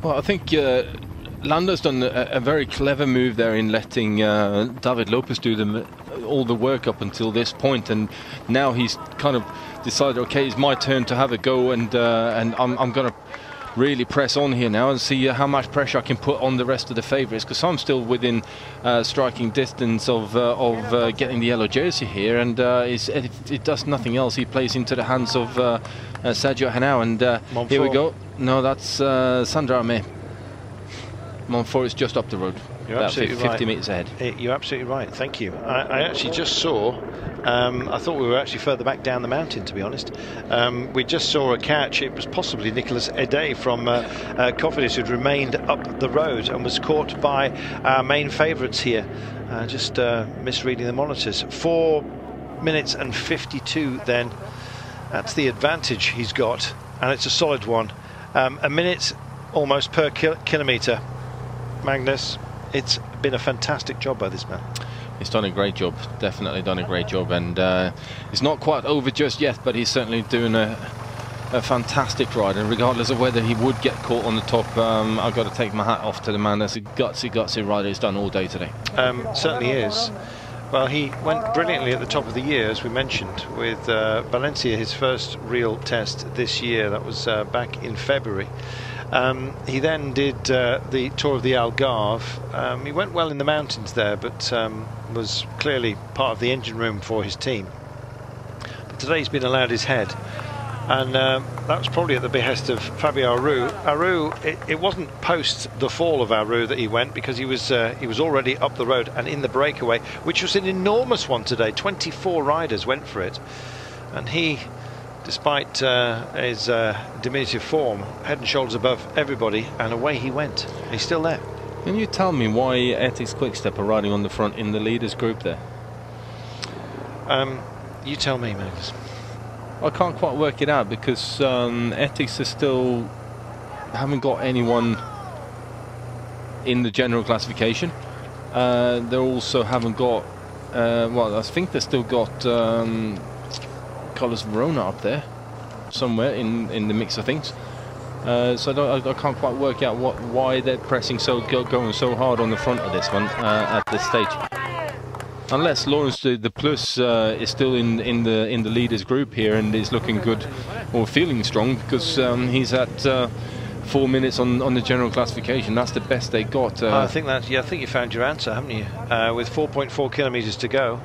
Well, I think Landa's done a very clever move there in letting David Lopez do all the work up until this point. And now he's kind of decided, OK, it's my turn to have a go. And I'm going to really press on here now and see how much pressure I can put on the rest of the favourites, because I'm still within striking distance of getting the yellow jersey here, and it does nothing else. He plays into the hands of Sergio Henao, and here we go. No, that's Sandra Armé. Montfort is just up the road. You're about absolutely 50 right. metres ahead. You're absolutely right. Thank you. I actually just saw. I thought we were actually further back down the mountain, to be honest. We just saw a catch. It was possibly Nicolas Ede from Cofidis, who'd remained up the road and was caught by our main favourites here. Just misreading the monitors. 4 minutes and 52 then. That's the advantage he's got, and it's a solid one. A minute almost per kilometre. Magnus, it's been a fantastic job by this man. He's done a great job, definitely done a great job, and it's not quite over just yet, but he's certainly doing a fantastic ride, and regardless of whether he would get caught on the top, I've got to take my hat off to the man. That's a gutsy rider he's done all day today. Certainly is. Well, he went brilliantly at the top of the year, as we mentioned, with Valencia, his first real test this year. That was back in February. He then did the Tour of the Algarve. He went well in the mountains there, but was clearly part of the engine room for his team. But today he's been allowed his head, and that was probably at the behest of Fabio Aru. Aru, it wasn't post the fall of Aru that he went, because he was already up the road and in the breakaway, which was an enormous one today. 24 riders went for it, and he, despite his diminutive form, head and shoulders above everybody, and away he went. He's still there. Can you tell me why Ethics Quickstep are riding on the front in the leaders group there? You tell me, Magnus. I can't quite work it out, because Ethics are still haven't got anyone in the general classification. They also haven't got well, I think they've still got Carlos Verona up there somewhere in the mix of things. So I can't quite work out why they're pressing going so hard on the front of this one at this stage. Unless Lawrence the Plus is still in the leaders group here and is looking good or feeling strong, because he's at 4 minutes on the general classification. That's the best they got. I think you found your answer, haven't you? With 4.4 kilometres to go.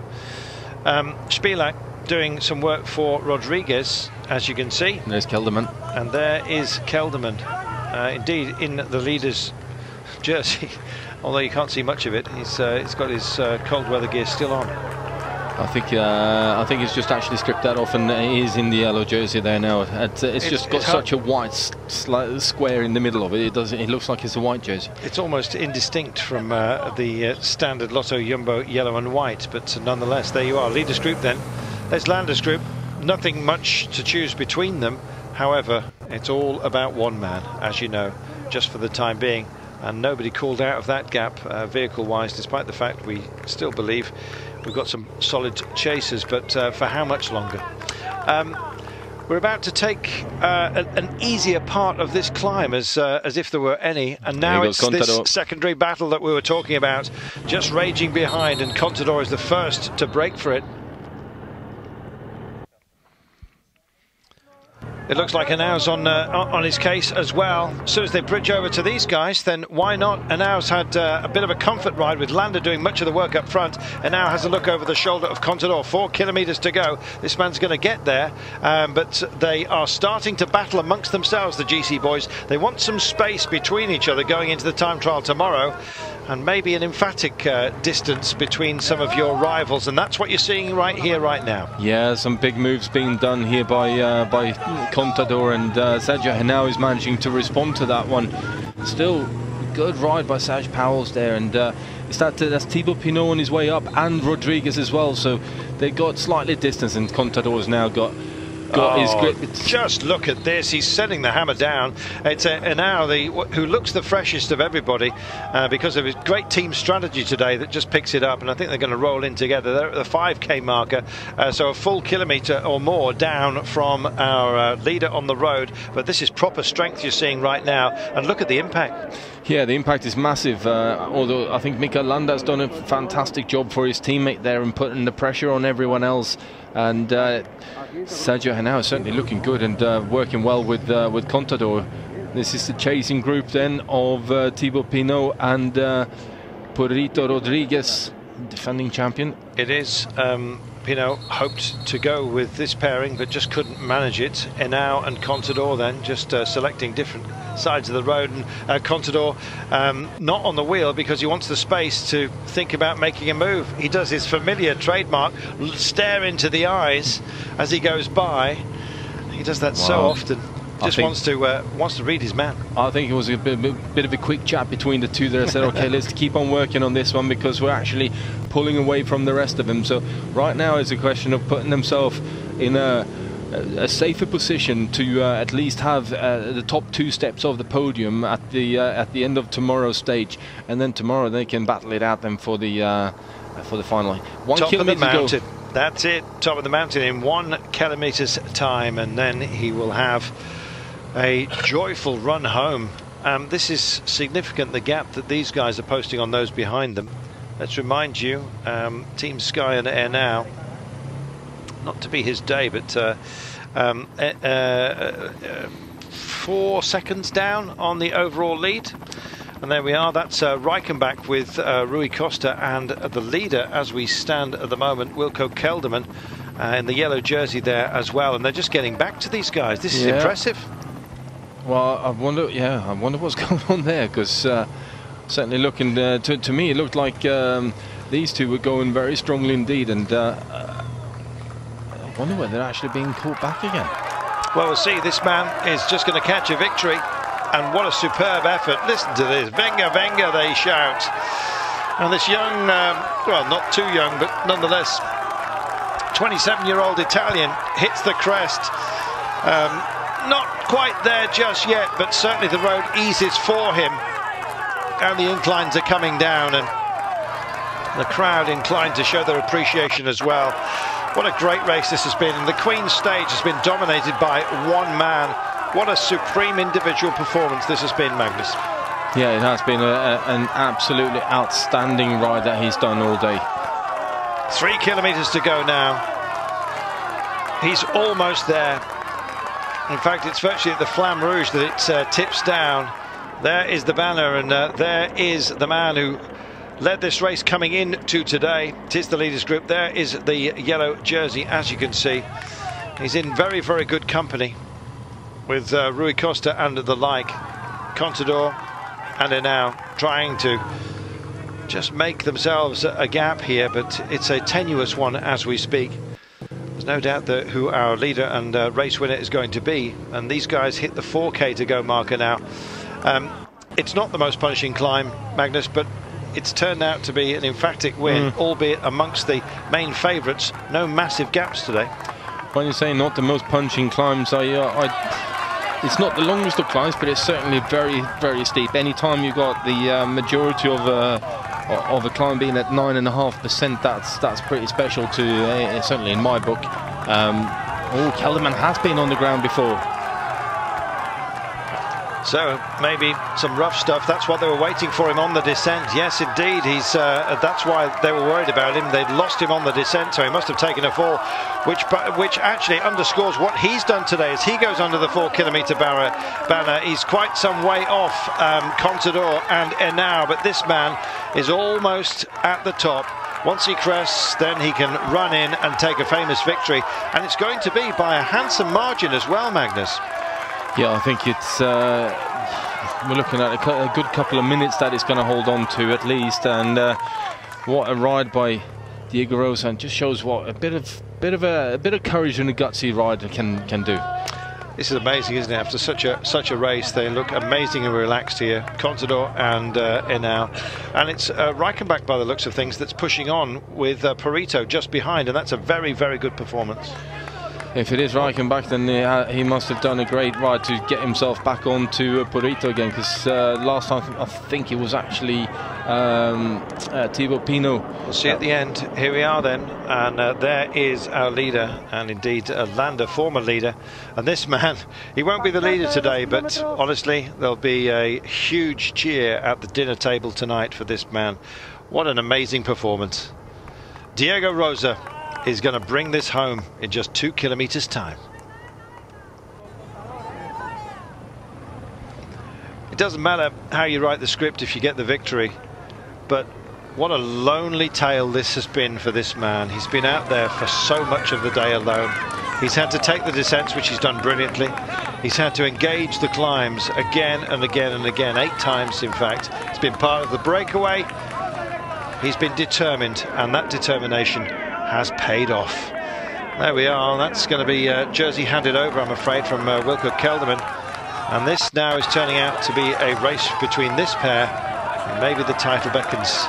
Spilak doing some work for Rodriguez, as you can see. There's Kelderman. And there is Kelderman, indeed in the leader's jersey, although you can't see much of it. He's got his cold weather gear still on. I think he's just actually stripped that off, and he's in the yellow jersey there now. It's just got such a white square in the middle of it. It looks like it's a white jersey. It's almost indistinct from the standard Lotto Jumbo yellow and white, but nonetheless, there you are. Leaders group then. There's Landers group. Nothing much to choose between them. However, it's all about one man, as you know, just for the time being, and nobody called out of that gap vehicle-wise, despite the fact we still believe we've got some solid chasers, but for how much longer? We're about to take an easier part of this climb, as if there were any, and now it's this secondary battle that we were talking about, just raging behind, and Contador is the first to break for it. It looks like Henau's on his case as well. As soon as they bridge over to these guys, then why not? Henau's had a bit of a comfort ride with Landa doing much of the work up front. Henau has a look over the shoulder of Contador. 4 kilometers to go. This man's going to get there, but they are starting to battle amongst themselves, the GC boys. They want some space between each other going into the time trial tomorrow, and maybe an emphatic distance between some of your rivals, and that's what you're seeing right here, right now. Yeah, some big moves being done here by Contador, and Sergio Henao is managing to respond to that one. Still good ride by Serge Powell's there, and that's Thibaut Pinot on his way up, and Rodriguez as well, so they got slightly distance, and Contador's now got his grip. Just look at this, he's setting the hammer down. It's Henao who looks the freshest of everybody because of his great team strategy today that just picks it up, and I think they're going to roll in together. They're at the 5k marker, so a full kilometre or more down from our leader on the road, but this is proper strength you're seeing right now, and look at the impact. Yeah, the impact is massive, although I think Mikael Landa's done a fantastic job for his teammate there and putting the pressure on everyone else, and Sergio Henao is certainly looking good and working well with Contador. This is the chasing group then of Thibaut Pinot and Purito Rodriguez, defending champion. It is. Pinot hoped to go with this pairing, but just couldn't manage it. Henao and Contador then just selecting different sides of the road, and Contador not on the wheel because he wants the space to think about making a move. He does his familiar trademark stare into the eyes as he goes by. He does that so often. Just wants to read his man. I think it was a bit of a quick chat between the two there. I said, okay, let's keep on working on this one because we're actually pulling away from the rest of them. So right now it's a question of putting themselves in a safer position to at least have the top 2 steps of the podium at the end of tomorrow's stage, and then tomorrow they can battle it out then for the final. 1 top kilometer of the mountain. That's it, top of the mountain in 1 kilometer's time, and then he will have a joyful run home. This is significant, the gap that these guys are posting on those behind them. Let's remind you, Team Sky and Air Now, not to be his day, but 4 seconds down on the overall lead. And there we are, that's Reichenbach with Rui Costa, and the leader as we stand at the moment, Wilco Kelderman, in the yellow jersey there as well. And they're just getting back to these guys. This is impressive. Well, I wonder what's going on there, because certainly looking to me, it looked like these two were going very strongly indeed, and I wonder whether they're actually being caught back again. Well, we'll see. This man is just going to catch a victory, and what a superb effort. Listen to this. Venga, venga, they shout. And this young, well, not too young, but nonetheless, 27-year-old Italian hits the crest. Not quite there just yet, but certainly the road eases for him, and the inclines are coming down, and the crowd inclined to show their appreciation as well. What a great race this has been, and the Queen's stage has been dominated by one man. What a supreme individual performance this has been, Magnus. Yeah, it has been an absolutely outstanding ride that he's done all day. 3 kilometers to go now. He's almost there. In fact, it's virtually at the Flamme Rouge that it tips down. There is the banner, and there is the man who led this race coming into today. It is the leaders group. There is the yellow jersey, as you can see. He's in very, very good company with Rui Costa and the like. Contador and Henao trying to just make themselves a gap here, but it's a tenuous one as we speak. There's no doubt that who our leader and race winner is going to be, and these guys hit the 4k to go marker now. It's not the most punishing climb, Magnus, but it's turned out to be an emphatic win, albeit amongst the main favourites. No massive gaps today. When you say not the most punching climbs, it's not the longest of climbs, but it's certainly very, very steep. Anytime you got the majority of a climb being at 9.5%, that's pretty special to certainly in my book. Kelderman has been on the ground before. So maybe some rough stuff. That's what they were waiting for him on the descent. Yes, indeed. He's. That's why they were worried about him. They'd lost him on the descent, so he must have taken a fall, which actually underscores what he's done today. As he goes under the 4-kilometre banner, he's quite some way off Contador and Henao, but this man is almost at the top. Once he crests, then he can run in and take a famous victory, and it's going to be by a handsome margin as well, Magnus. Yeah, I think it's we're looking at a good couple of minutes that it's going to hold on to at least, and what a ride by Diego Rosa, and just shows what a bit of courage and a gutsy rider can do. This is amazing, isn't it? After such a race, they look amazingly relaxed here, Contador and Henao, and it's Reichenbach by the looks of things that's pushing on with Perito just behind, and that's a very, very good performance. If it is Reichenbach, then he must have done a great ride to get himself back onto Perito again, because last time I think it was actually Thibaut Pinot. We'll see at the end. Here we are then, and there is our leader, and indeed Landa, former leader. And this man, he won't be the leader today, but honestly, there'll be a huge cheer at the dinner table tonight for this man. What an amazing performance. Diego Rosa is going to bring this home in just 2 kilometers time. It doesn't matter how you write the script if you get the victory, but what a lonely tale this has been for this man. He's been out there for so much of the day alone. He's had to take the descents, which he's done brilliantly. He's had to engage the climbs again and again and again, 8 times in fact. It's been part of the breakaway. He's been determined, and that determination has paid off. There we are. That's going to be jersey handed over, I'm afraid, from Wilco Kelderman. And this now is turning out to be a race between this pair, and maybe the title beckons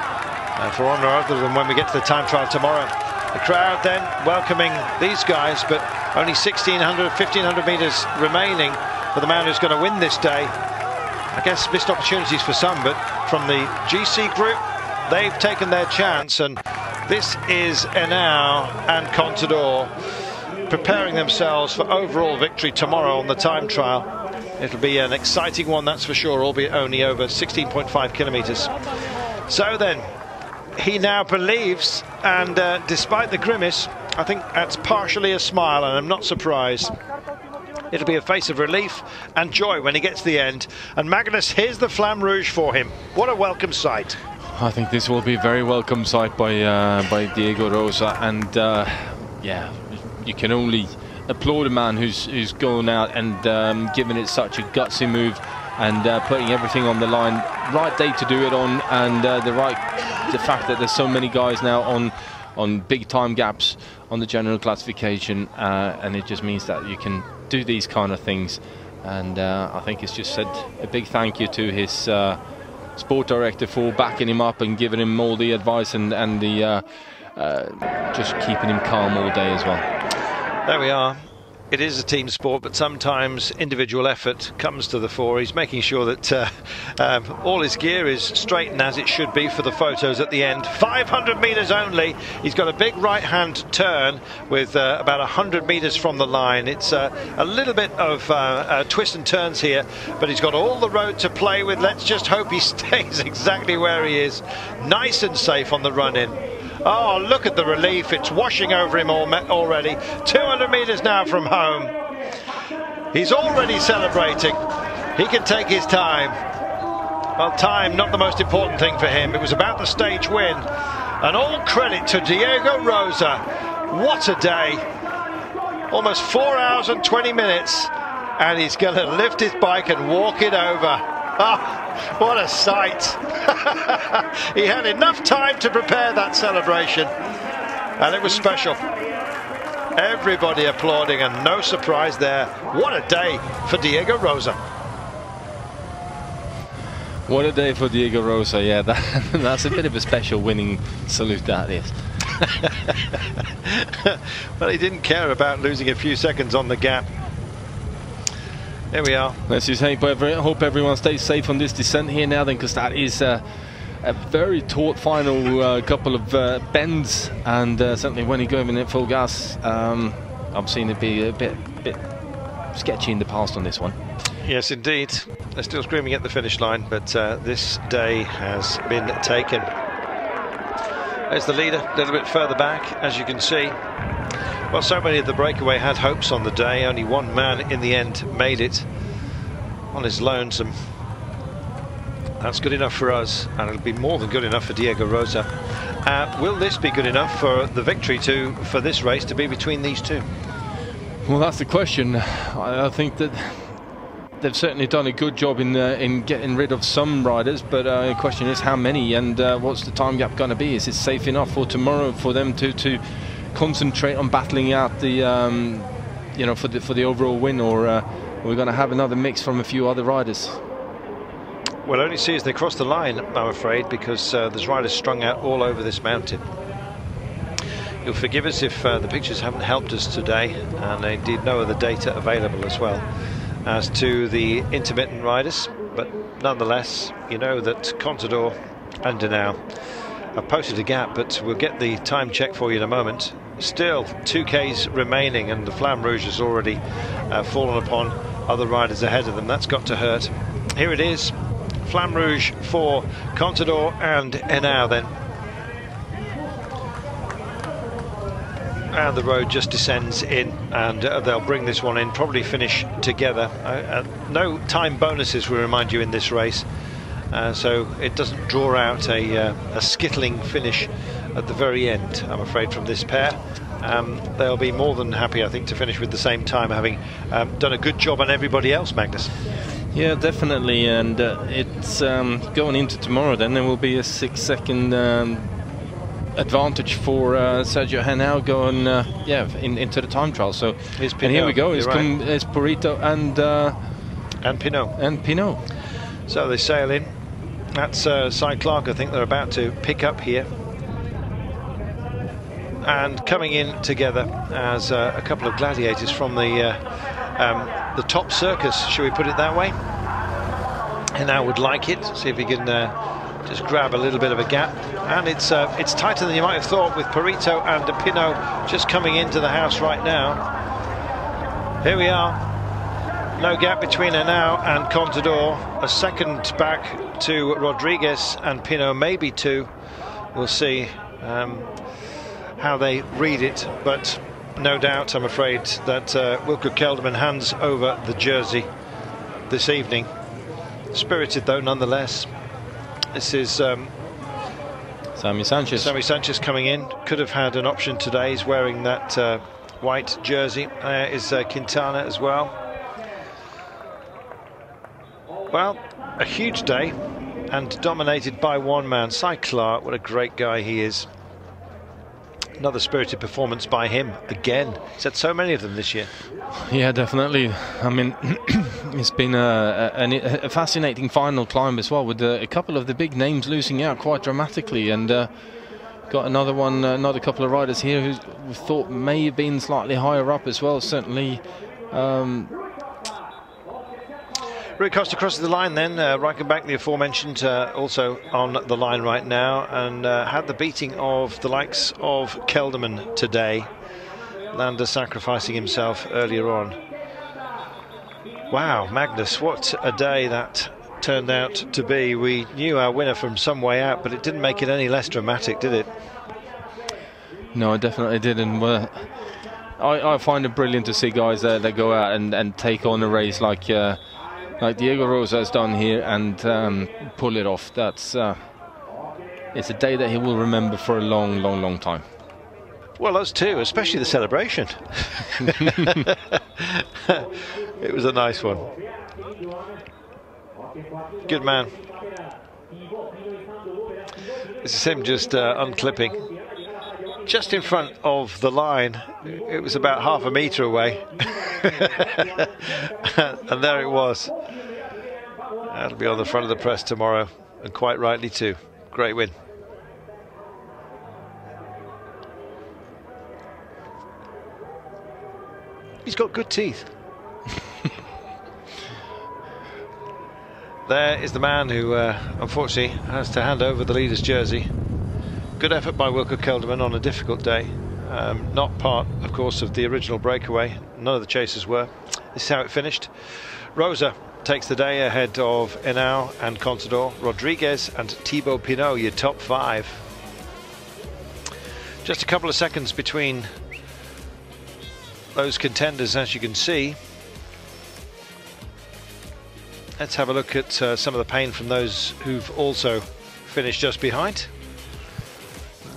for one or other than when we get to the time trial tomorrow. The crowd then welcoming these guys, but only 1,500 metres remaining for the man who's going to win this day. I guess missed opportunities for some, but from the GC group, they've taken their chance, and this is Henao and Contador preparing themselves for overall victory tomorrow on the time trial. It'll be an exciting one, that's for sure, albeit only over 16.5 kilometres. So then, he now believes, and despite the grimace, I think that's partially a smile, and I'm not surprised. It'll be a face of relief and joy when he gets to the end. And Magnus, here's the Flamme Rouge for him. What a welcome sight. I think this will be a very welcome sight by Diego Rosa, and yeah, you can only applaud a man who's going out and giving it such a gutsy move and putting everything on the line. Right day to do it on, and the fact that there's so many guys now on big time gaps on the general classification, and it just means that you can do these kind of things. And I think it's just said a big thank you to his sport director for backing him up and giving him all the advice and the just keeping him calm all day as well. There we are. It is a team sport, but sometimes individual effort comes to the fore. He's making sure that all his gear is straightened as it should be for the photos at the end. 500 metres only. He's got a big right-hand turn with about 100 metres from the line. It's a little bit of twists and turns here, but he's got all the road to play with. Let's just hope he stays exactly where he is. Nice and safe on the run-in. Oh, look at the relief. It's washing over him already. 200 metres now from home. He's already celebrating. He can take his time. Well, time, not the most important thing for him. It was about the stage win. And all credit to Diego Rosa. What a day. Almost 4 hours and 20 minutes. And he's going to lift his bike and walk it over. Oh, what a sight. He had enough time to prepare that celebration, and it was special. Everybody applauding, and no surprise there. What a day for Diego Rosa. What a day for Diego Rosa. Yeah, that's a bit of a special winning salute, that is. Well, he didn't care about losing a few seconds on the gap. Here we are. Let's just hope everyone stays safe on this descent here now then, because that is a very taut final couple of bends, and certainly when you go in at full gas, I've seen it be a bit sketchy in the past on this one. Yes, indeed. They're still screaming at the finish line, but this day has been taken. There's the leader, a little bit further back, as you can see. Well, so many of the breakaway had hopes on the day. Only one man in the end made it on his lonesome. That's good enough for us, and it'll be more than good enough for Diego Rosa. Will this be good enough for the victory for this race to be between these two? Well, that's the question. I think that they've certainly done a good job in getting rid of some riders, but the question is how many, and what's the time gap going to be? Is it safe enough for tomorrow for them to concentrate on battling out the for the overall win, or we're going to have another mix from a few other riders? We'll only see as they cross the line, I'm afraid, because there's riders strung out all over this mountain. You'll forgive us if the pictures haven't helped us today, and indeed no other data available as well as to the intermittent riders, but nonetheless, you know that Contador and Denau have posted a gap, but we'll get the time check for you in a moment. Still 2Ks remaining, and the Flamme Rouge has already fallen upon other riders ahead of them. That's got to hurt. Here it is, Flamme Rouge for Contador and Henao then. And the road just descends in, and they'll bring this one in, probably finish together. No time bonuses, we remind you, in this race, so it doesn't draw out a skittling finish at the very end, I'm afraid, from this pair. They'll be more than happy, I think, to finish with the same time, having done a good job on everybody else, Magnus. Yeah, definitely, and it's going into tomorrow then there will be a 6-second advantage for Sergio Henao going into the time trial. So and here we go, it's Purito and Pinot. So they sail in. That's Cy Clark, I think they're about to pick up here, and coming in together as a couple of gladiators from the top circus, shall we put it that way. Henao would like it. See if he can just grab a little bit of a gap, and it's tighter than you might have thought, with Purito and Pinot just coming into the house right now. Here we are, no gap between Henao and Contador, a second back to Rodriguez and Pinot, maybe two. We'll see how they read it, but no doubt, I'm afraid, that Wilco Kelderman hands over the jersey this evening. Spirited though, nonetheless. This is Sammy Sanchez. Sammy Sanchez coming in. Could have had an option today. He's wearing that white jersey. Is Quintana as well. Well, a huge day, and dominated by one man, Cy Clark. What a great guy he is. Another spirited performance by him again. He's had so many of them this year. Yeah, definitely. I mean, it's been a fascinating final climb as well, with a couple of the big names losing out quite dramatically, and got another couple of riders here who we thought may have been slightly higher up as well. Certainly. Rui Costa crosses the line then. Reichenbach, the aforementioned, also on the line right now, and had the beating of the likes of Kelderman today. Landa sacrificing himself earlier on. Wow, Magnus, what a day that turned out to be. We knew our winner from some way out, but it didn't make it any less dramatic, did it? No, it definitely didn't. I find it brilliant to see guys that go out and take on a race like Diego Rosa has done here, and pull it off. That's it's a day that he will remember for a long, long, long time. Well, us too, especially the celebration. It was a nice one. Good man. This is him just unclipping. Just in front of the line. It was about half a metre away. And there it was. That'll be on the front of the press tomorrow, and quite rightly too. Great win. He's got good teeth. there is the man who unfortunately has to hand over the leader's jersey. Good effort by Wilco Kelderman on a difficult day. Not part, of course, of the original breakaway. None of the chasers were. This is how it finished. Rosa takes the day ahead of Henao and Contador. Rodriguez and Thibaut Pinot, your top 5. Just a couple of seconds between those contenders, as you can see. Let's have a look at some of the pain from those who've also finished just behind.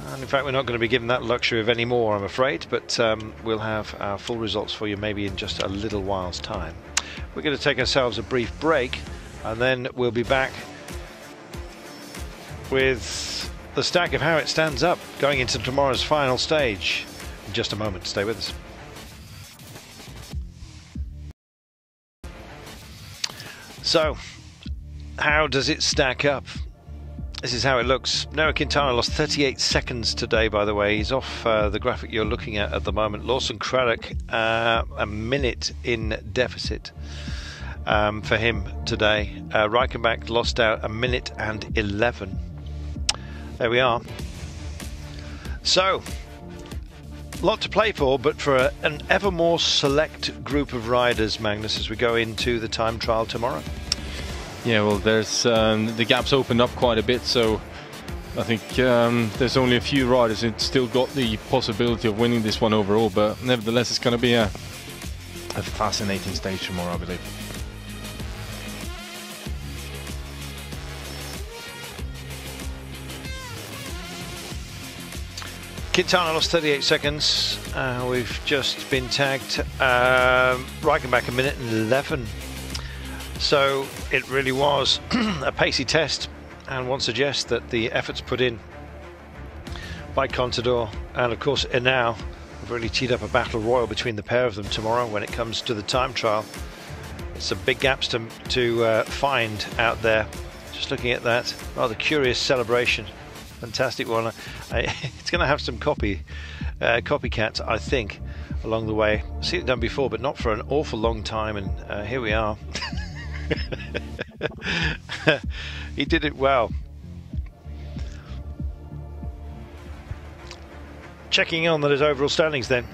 And in fact, we're not going to be given that luxury of any more, I'm afraid, but we'll have our full results for you maybe in just a little while's time. We're going to take ourselves a brief break, and then we'll be back with the stack of how it stands up going into tomorrow's final stage in just a moment. Stay with us. So, how does it stack up? This is how it looks. Noah Quintana lost 38 seconds today, by the way. He's off the graphic you're looking at the moment. Lawson Craddock, a minute in deficit for him today. Reichenbach lost out a minute and 11. There we are. So, a lot to play for, but for an ever more select group of riders, Magnus, as we go into the time trial tomorrow. Yeah, well, there's the gap's opened up quite a bit, so I think there's only a few riders who've still got the possibility of winning this one overall, but nevertheless it's going to be a fascinating stage tomorrow, I believe. Quintana lost 38 seconds. We've just been tagged. Reichenbach a minute and 11. So it really was a pacey test, and one suggests that the efforts put in by Contador and of course Henao have really teed up a battle royal between the pair of them tomorrow when it comes to the time trial. It's some big gaps to find out there. Just looking at that rather curious celebration. Fantastic one. It's going to have some copycats, I think, along the way. I've seen it done before, but not for an awful long time, and here we are. He did it well. Checking on his overall standings then.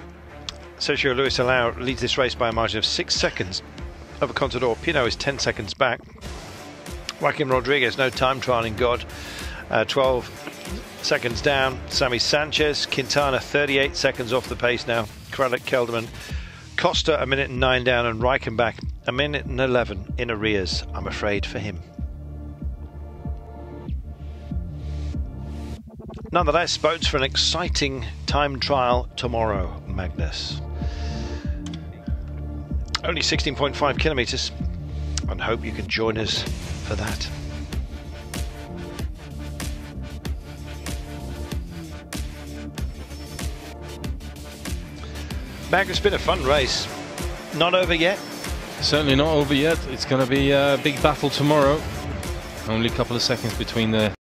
Sergio Luis Henao leads this race by a margin of 6 seconds over Contador. Pinot is 10 seconds back. Joaquim Rodriguez, no time trialing God, 12 seconds down. Sammy Sanchez, Quintana 38 seconds off the pace now. Craddock, Kelderman, Costa a minute and 9 down, and Reichenbach a minute and 11 in arrears, I'm afraid, for him. Nonetheless, bodes for an exciting time trial tomorrow, Magnus. Only 16.5 kilometres, and hope you can join us for that. Magnus, it's been a fun race. Not over yet? Certainly not over yet. It's going to be a big battle tomorrow. Only a couple of seconds between the